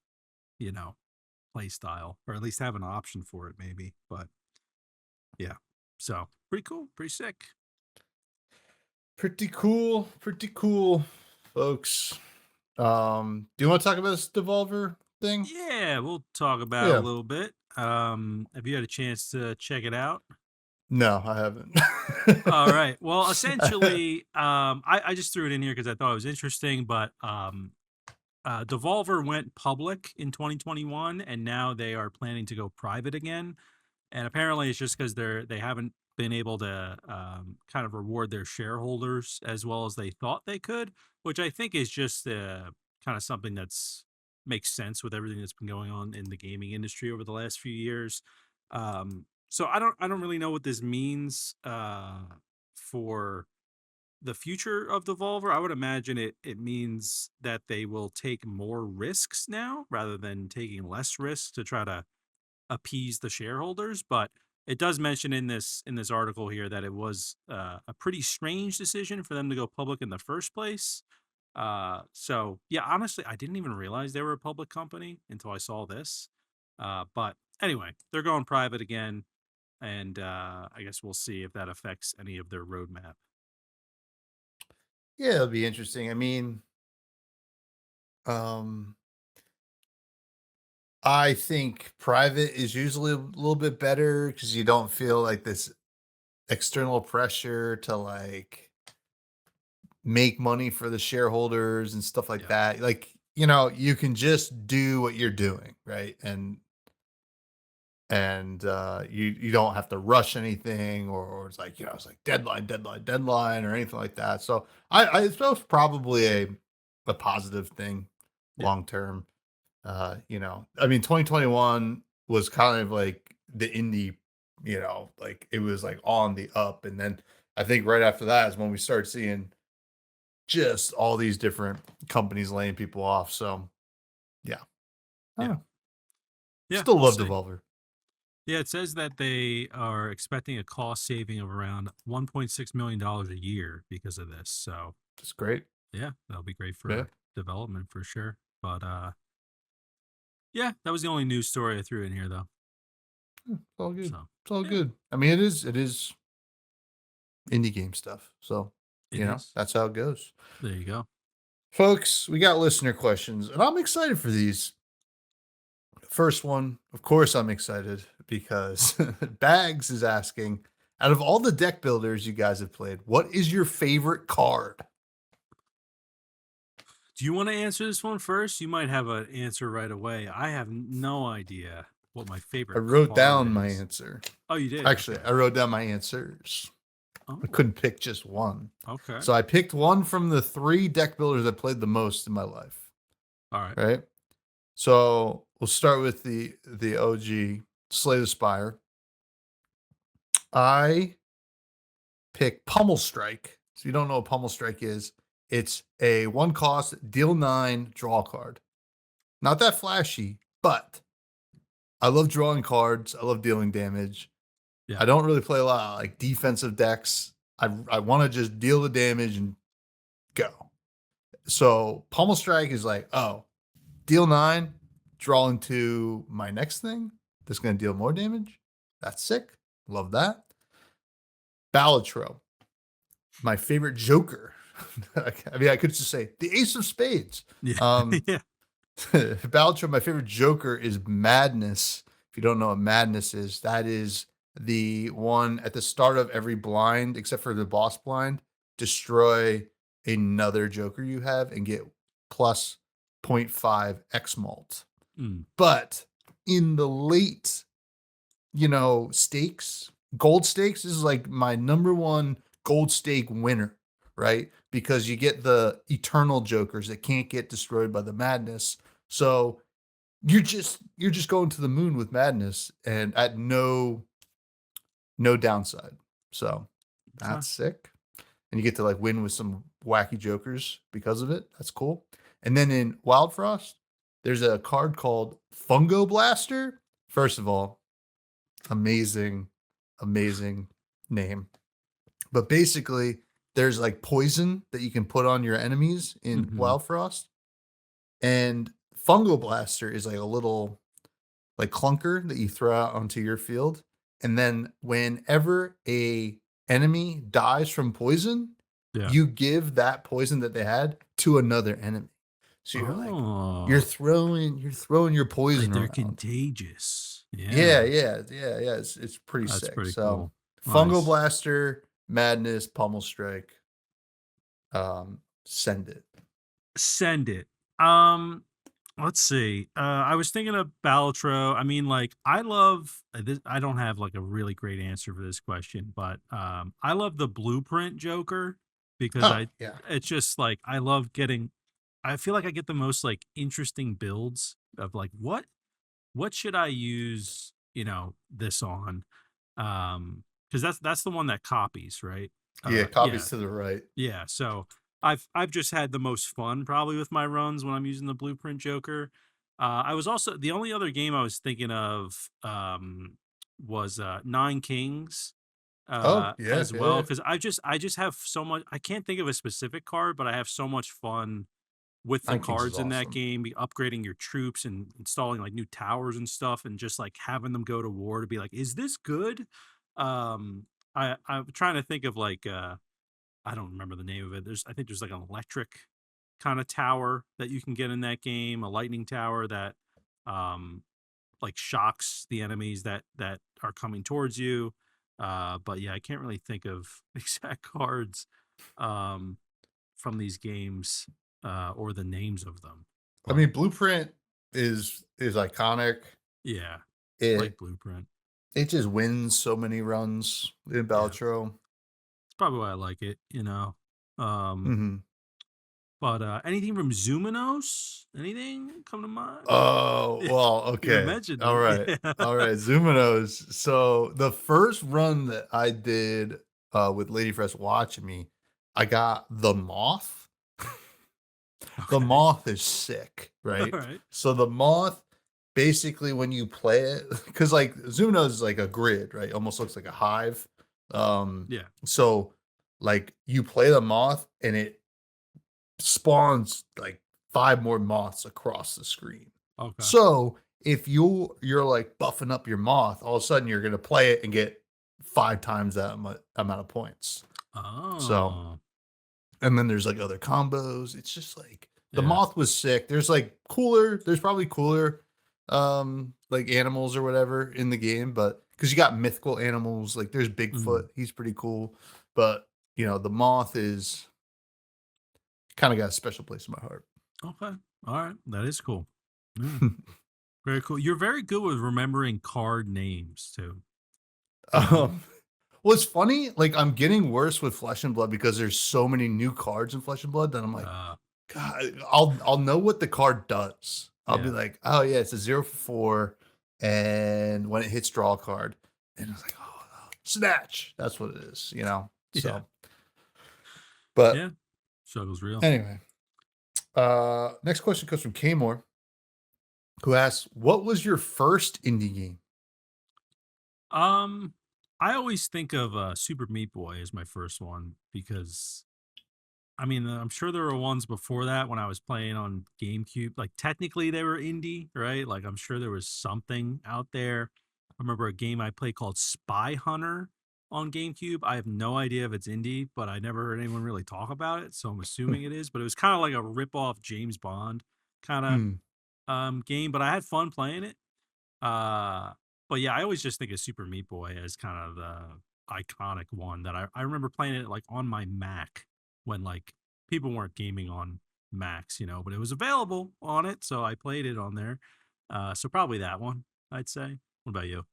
you know, play style, or at least have an option for it, maybe. But yeah, so pretty cool, pretty sick. Pretty cool, folks. Do you want to talk about this Devolver thing? Yeah, we'll talk about it a Yeah. little bit. Have you had a chance to check it out? No, I haven't. All right. Well, essentially, I just threw it in here because I thought it was interesting, but Devolver went public in 2021, and now they are planning to go private again. And apparently, it's just because they haven't been able to kind of reward their shareholders as well as they thought they could, which I think is just kind of something that's makes sense with everything that's been going on in the gaming industry over the last few years. So I don't really know what this means for the future of Devolver. I would imagine it means that they will take more risks now rather than taking less risks to try to appease the shareholders. But it does mention in this article here that it was a pretty strange decision for them to go public in the first place. So yeah, honestly, I didn't even realize they were a public company until I saw this. But anyway, they're going private again, and I guess we'll see if that affects any of their roadmap. Yeah, it'll be interesting. I mean, um, I think private is usually a little bit better because you don't feel like this external pressure to like make money for the shareholders and stuff like Yeah, that. Like, you can just do what you're doing, right? And you don't have to rush anything or it's like, it's like deadline or anything like that. So I it's both probably a positive thing yeah, long term. I mean 2021 was kind of like the indie, like it was like on the up. And then I think right after that is when we start seeing just all these different companies laying people off. So yeah. yeah, Oh, yeah. still We'll love see. Devolver. Yeah, it says that they are expecting a cost saving of around $1.6 million a year because of this. So It's great. yeah, that'll be great Yeah. for development for sure. But yeah, that was the only news story I threw in here though. It's all good. So It's all yeah, good. I mean, it is indie game stuff. So, it is. that's how it goes. There you go. Folks, we got listener questions, and I'm excited for these. First one, of course, I'm excited because Bags is asking, out of all the deck builders you guys have played, what is your favorite card? Do you want to answer this one first? You might have an answer right away. I have no idea what my I favorite wrote card down my is. answer. Oh, you did? Actually, Okay. I wrote down my answers. I Oh, couldn't pick just one. okay. So I picked one from the 3 deck builders I played the most in my life, All right. right? So we'll start with the OG Slay the Spire. I pick Pummel Strike. So you don't know what Pummel Strike is. It's a 1 cost, deal 9, draw card. Not that flashy, but I love drawing cards. I love dealing damage. Yeah. I don't really play a lot of like defensive decks. I want to just deal the damage and go. So Pummel Strike is like, oh, deal 9, draw into my next thing. That's going to deal more damage. That's sick. Love that. Balatro, my favorite Joker. I mean, I could just say the Ace of Spades. Yeah. Yeah. Balatro, my favorite Joker is Madness. If you don't know what Madness is, that is the one at the start of every blind, except for the boss blind, destroy another Joker you have and get plus 0.5 X mult. But in the late, stakes, gold stakes, this is like my number one gold stake winner, right? Because you get the eternal Jokers that can't get destroyed by the Madness. So you're just going to the moon with Madness and at no downside. So that's sick. And you get to like win with some wacky Jokers because of it. That's cool. And then in Wild Frost, there's a card called Fungo Blaster. First of all, amazing name. But basically, there's like poison that you can put on your enemies in Wild Frost. And Fungo Blaster is like a little like clunker that you throw out onto your field. And then whenever a enemy dies from poison, you give that poison that they had to another enemy. So you're like you're throwing your poison they're around. Contagious. Yeah. It's pretty That's sick. pretty So cool. Fungo Nice. Blaster, Madness, Pummel Strike. Send it. Let's see. I was thinking of Balatro. I mean, like, I love this. I don't have like a really great answer for this question, but I love the Blueprint Joker because it's just like I love getting. I feel like I get the most like interesting builds of like what should I use this on, because that's the one that copies, right? Copies to the right. Yeah, so I've just had the most fun probably with my runs when I'm using the Blueprint Joker. I was also the only other game I was thinking of was Nine Kings as well, because I just have so much. I can't think of a specific card, but I have so much fun with the Nine Kings is cards in that awesome. game, upgrading your troops and installing like new towers and stuff, and just like having them go to war to be like, is this good? I'm trying to think of like I don't remember the name of it. I think there's like an electric kind of tower that you can get in that game, a lightning tower that like shocks the enemies that are coming towards you. But yeah, I can't really think of exact cards from these games or the names of them. I mean, Blueprint is iconic. Yeah, like It Blueprint. It just wins so many runs in Balatro. It's probably why I like it, But anything from Zuminos? Anything come to mind? Oh, well, You okay. mentioned All it. right. Yeah. All right. Zuminos. So the first run that I did with Lady Fresh watching me, I got the Moth. The Moth is sick, right? All right. So the Moth, basically when you play it, because like Zuminos is like a grid, right? Almost looks like a hive. Yeah. So like you play the Moth and it spawns like 5 more moths across the screen. Okay. So if you're like buffing up your Moth, all of a sudden you're gonna play it and get 5 times that amount of points. Oh. So, and then there's like other combos. It's just like the Moth was sick. There's probably cooler like animals or whatever in the game, but because you got mythical animals, like there's Bigfoot, he's pretty cool. But the Moth is kind of got a special place in my heart. Okay. All right. That is cool. Yeah. Very cool. You're very good with remembering card names too. Well, it's funny. Like I'm getting worse with Flesh and Blood because there's so many new cards in Flesh and Blood that I'm like, God, I'll know what the card does. I'll be like, oh yeah, it's a 0 for 4, and when it hits draw a card, and it's like, oh, snatch. That's what it is, So, but yeah, struggle's real. Anyway, next question comes from Kmore. who asks, "What was your first indie game?" Um, I always think of Super Meat Boy as my first one because I mean, I'm sure there were ones before that when I was playing on GameCube. Like technically they were indie, right? Like I'm sure there was something out there. I remember a game I played called Spy Hunter on GameCube. I have no idea if it's indie, but I never heard anyone really talk about it, so I'm assuming it is. But it was kind of like a rip-off James Bond kind of Hmm. game, but I had fun playing it. Uh, but yeah, I always just think of Super Meat Boy as kind of the iconic one that I remember playing it like on my Mac when like people weren't gaming on Macs, but it was available on it, so I played it on there. So probably that one, I'd say. What about you?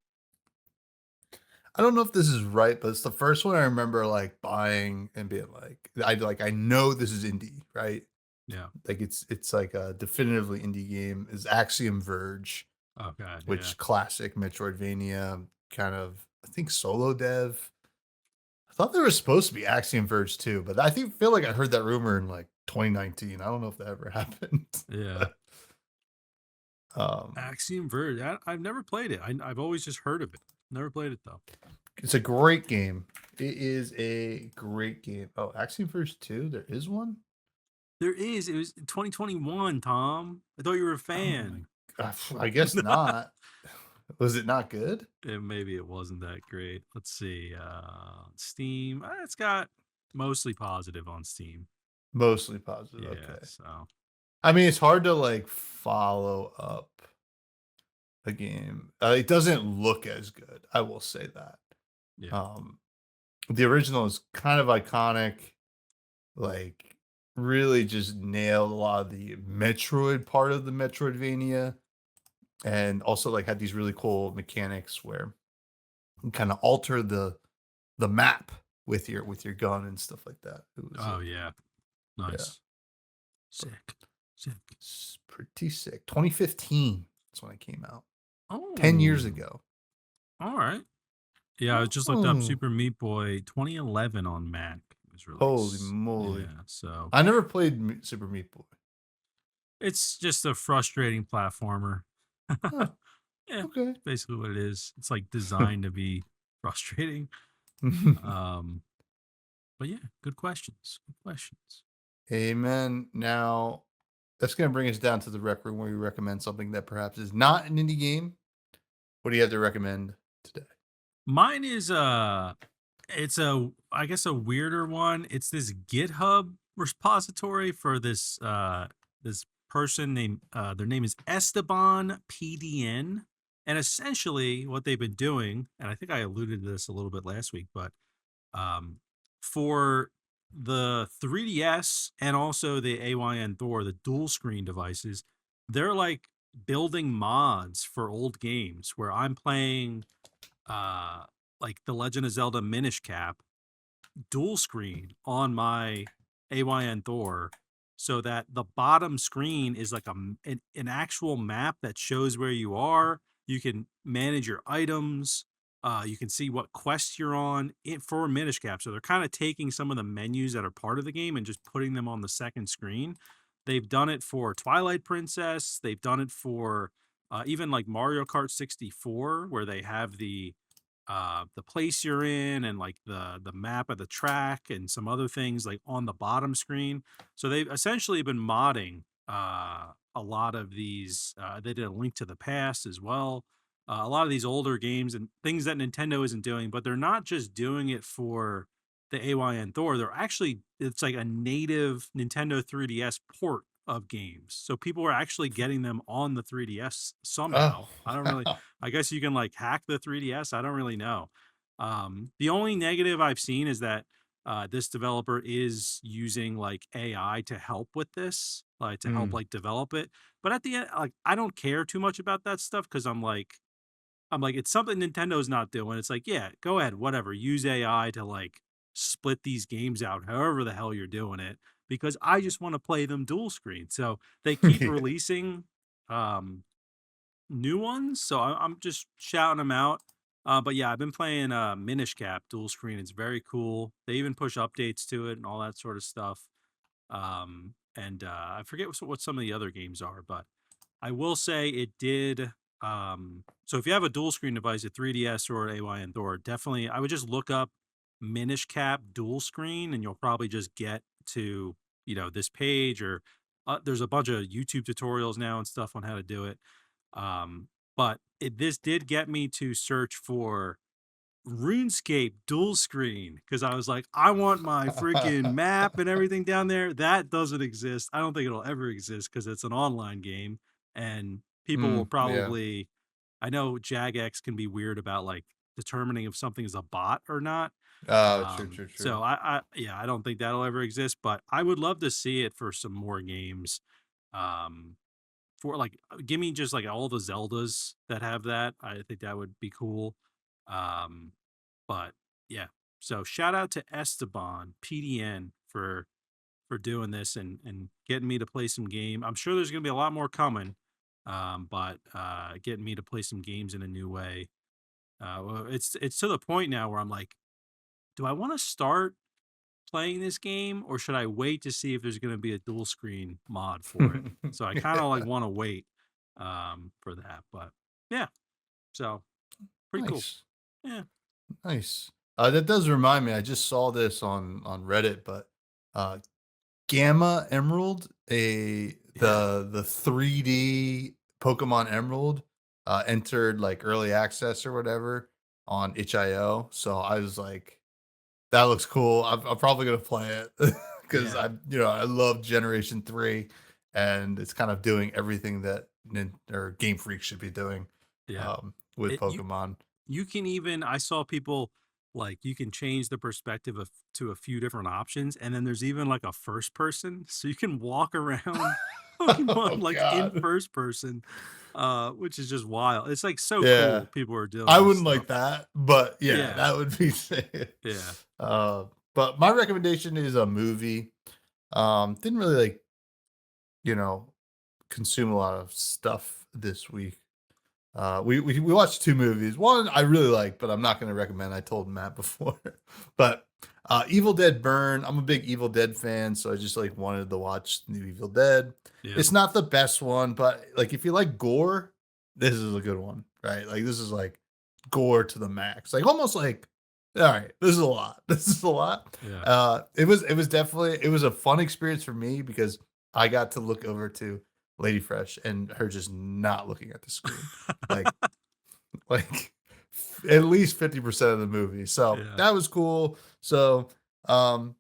I don't know if this is right, but it's the first one I remember like buying and being like, I know this is indie, right? Yeah. Like it's like a definitively indie game is Axiom Verge, Oh God, yeah. which classic Metroidvania kind of I think solo dev. I thought there was supposed to be Axiom Verge too, but I feel like I heard that rumor in like 2019. I don't know if that ever happened. Yeah. um, Axiom Verge. I've never played it. I've always just heard of it. Never played it though. it's a great game. It is a great game. Oh, Axiom Verge 2, there is one? There is. It was 2021, Tom. I thought you were a Oh my fan. gosh, I guess not. Was it not good? Maybe it wasn't that great. Let's see. Steam. It's got mostly positive on Steam. Mostly positive. Yeah. Okay. So I mean, it's hard to like follow up a game. It doesn't look as good. I will say that. yeah. Um, the original is kind of iconic. Like, really just nailed a lot of the Metroid part of the Metroidvania, and also like had these really cool mechanics where you kind of alter the map with your gun and stuff like that. It was Oh yeah. yeah, Nice. Sick. Sick. it's pretty sick. 2015. That's when it came out. 10 years Oh. ago. All right. Yeah, I just looked up Oh, Super Meat Boy 2011 on Mac. It was holy released. moly! Yeah. So I never played Super Meat Boy. it's just a frustrating platformer. Huh, Yeah. okay. Basically what it is. It's like designed to be frustrating. Um, but yeah, good questions. Good questions. Amen. Now, that's going to bring us down to the rec room where we recommend something that perhaps is not an indie game. What do you have to recommend today? Mine is it's a I guess a weirder one. It's this GitHub repository for this person named their name is Esteban PDN. And essentially what they've been doing, and I think I alluded to this a little bit last week, but um for the 3DS and also the AYN Thor, the dual screen devices, they're like building mods for old games where I'm playing uh like the Legend of Zelda Minish Cap dual screen on my AYN Thor so that the bottom screen is like an actual map that shows where you are. You can manage your items. You can see what quests you're on for Minish Cap. So they're kind of taking some of the menus that are part of the game and just putting them on the second screen. They've done it for Twilight Princess. They've done it for even like Mario Kart 64, where they have the place you're in and like the map of the track and some other things like on the bottom screen. So they've essentially been modding a lot of these. They did a Link to the Past as well. A lot of these older games and things that Nintendo isn't doing, but they're not just doing it for the AYN Thor. They're actually it's like a native Nintendo 3DS port of games. So people are actually getting them on the 3DS Oh, somehow. I don't really wow. I guess you can like hack the 3DS. I don't really know. The only negative I've seen is that this developer is using like AI to help with this, like to help Mm. like develop it. But at the end, like I don't care too much about that stuff because I'm like it's something Nintendo's not doing. It's like yeah, go ahead, whatever. Use AI to like split these games out, however the hell you're doing it, because I just want to play them dual screen. So they keep Yeah. releasing um new ones, so I'm just shouting them out. But yeah, I've been playing Minish Cap dual screen. It's very cool. They even push updates to it and all that sort of stuff. And I forget what some of the other games are, but I will say it did. So if you have a dual screen device, a 3DS or AY Thor, definitely I would just look up Minish Cap dual screen, and you'll probably just get to this page, or there's a bunch of YouTube tutorials now and stuff on how to do it. But this did get me to search for RuneScape dual screen because I was like, I want my freaking map and everything down there. That doesn't exist. I don't think it'll ever exist because it's an online game, and people will Yeah. probably. I know Jagex can be weird about like determining if something is a bot or not. True. So I don't think that'll ever exist, but I would love to see it for some more games. Um, for like, give me just like all the Zeldas that have that. I think that would be cool. Um, but yeah, so shout out to Esteban PDN for doing this and getting me to play some game. I'm sure there's gonna be a lot more coming, but getting me to play some games in a new way. Well, it's to the point now where I'm like, do I want to start playing this game or should I wait to see if there's going to be a dual screen mod for it? So I kind of like want to wait for that, but yeah, so pretty cool. Nice. Yeah. Nice. That does remind me, I just saw this on Reddit, but uh Gamma Emerald, the 3D Pokemon Emerald, entered like early access or whatever on itch.io. So I was like, that looks cool. I'm probably gonna play it because Yeah. I love Generation 3, and it's kind of doing everything that or Game Freak should be doing Yeah. with It, you Pokemon. you can even I saw people like you can change the perspective to a few different options, and then there's even like a first person, so you can walk around Pokemon Oh like in God. first person, which is just wild. It's like so Yeah. cool. People are doing I this wouldn't stuff. like that, but yeah, Yeah, that would be sick. yeah, Uh, but my recommendation is a movie. Didn't really like, you know, consume a lot of stuff this week. We watched two movies. One I really like, but I'm not going to recommend. I told Matt before, but Evil Dead Burn. I'm a big Evil Dead fan, so I just like wanted to watch New Evil Dead. yeah. It's not the best one, but like if you like gore, this is a good one, right? Like this is like gore to the max, like almost like all right, this is a lot. This is a lot. Yeah. It was definitely it was a fun experience for me because I got to look over to Lady Fresh and her just not looking at the screen. Like like at least 50% of the movie. So Yeah. that was cool. So um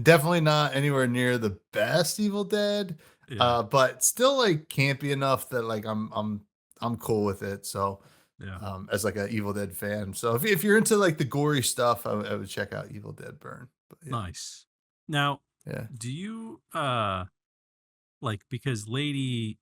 definitely not anywhere near the best Evil Dead. Yeah. But still like campy enough that like I'm cool with it. So Yeah. as like a Evil Dead fan. So if you're into like the gory stuff, I would check out Evil Dead Burn. But yeah. Nice. Now, Yeah. do you like because Lady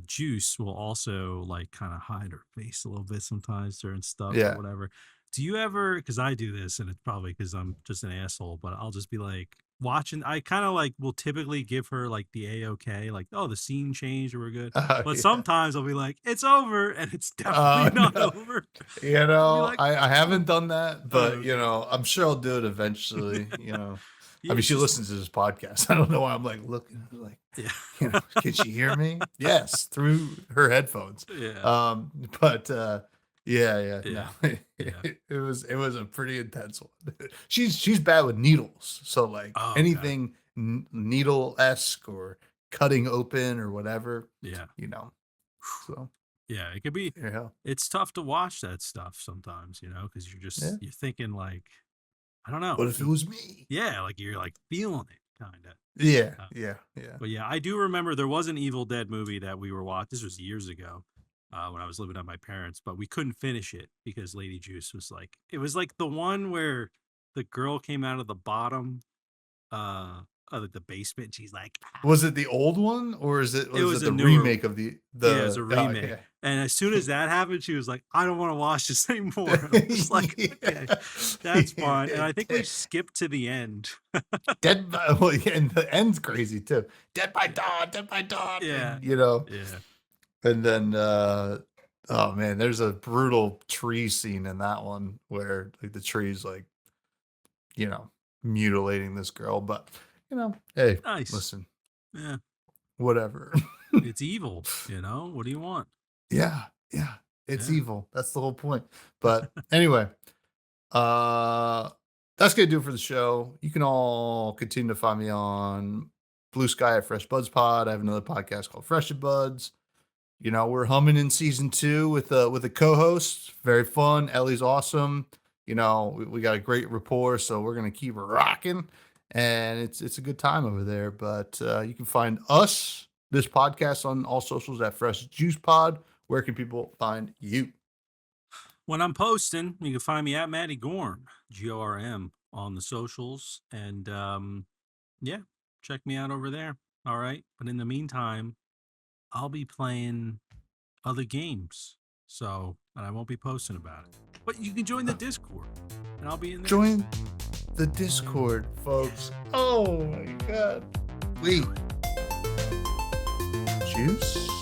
Juice will also like kind of hide her face a little bit sometimes during stuff or Yeah. whatever. Do you ever, because I do this and it's probably because I'm just an asshole, but I'll just be like watching. I kind of like will typically give her like the A-OK, like, oh, the scene changed or we're good. But Yeah. sometimes I'll be like, it's over, and it's definitely not No. over. You I'll be know, like, I oh, haven't done that, oh, but okay. I'm sure I'll do it eventually. I Yeah, mean, it's she just listens to this podcast. I don't know why I'm like looking like, yeah. can she hear me? Yes, through her headphones. Yeah. But yeah, no. Yeah. Yeah. It was a pretty intense one. She's bad with needles. So like Oh, okay. anything needle-esque or cutting open or whatever, Yeah. you know. So Yeah. It could be, yeah. it's tough to watch that stuff sometimes, because Yeah. you're thinking like, I don't know. What if it was me? Yeah. Like you're like feeling it kind of. Yeah, Uh, yeah. but yeah, I do remember there was an Evil Dead movie that we were watching. This was years ago when I was living at my parents', but we couldn't finish it because Lady Juice was like, it was like the one where the girl came out of the bottom uh, of the basement. She's like, Was it the old one or it was was it a the newer, remake of the yeah, it was the a oh remake. yeah. And as soon as that happened, she was like, I don't want to watch this anymore. I was like, okay, that's fine. And I think we skipped to the end. Dead by well, yeah, and the end's crazy too. Dead by dawn, Yeah. and Yeah. and then oh man, there's a brutal tree scene in that one where like the tree's like, you know, mutilating this girl, but hey, Nice. listen, Yeah. whatever. It's evil, you know? What do you want? Yeah, it's Yeah. evil. That's the whole point. But anyway, that's gonna do it for the show. You can all continue to find me on Blue Sky at Fresh Buds Pod. I have another podcast called Fresh Buds. You know, we're humming in season 2 with a co-host. Very fun. Ellie's awesome. You know, we got a great rapport, so we're gonna keep rocking, and it's a good time over there. But you can find us, this podcast, on all socials at Fresh Juice Pod. Where can people find you? When I'm posting, you can find me at Matty Gorm, GORM, on the socials. And yeah, check me out over there. All right. But in the meantime, I'll be playing other games. So, and I won't be posting about it. But you can join the Discord, and I'll be in there. Join the Discord, folks. Oh my God. Wait. Juice?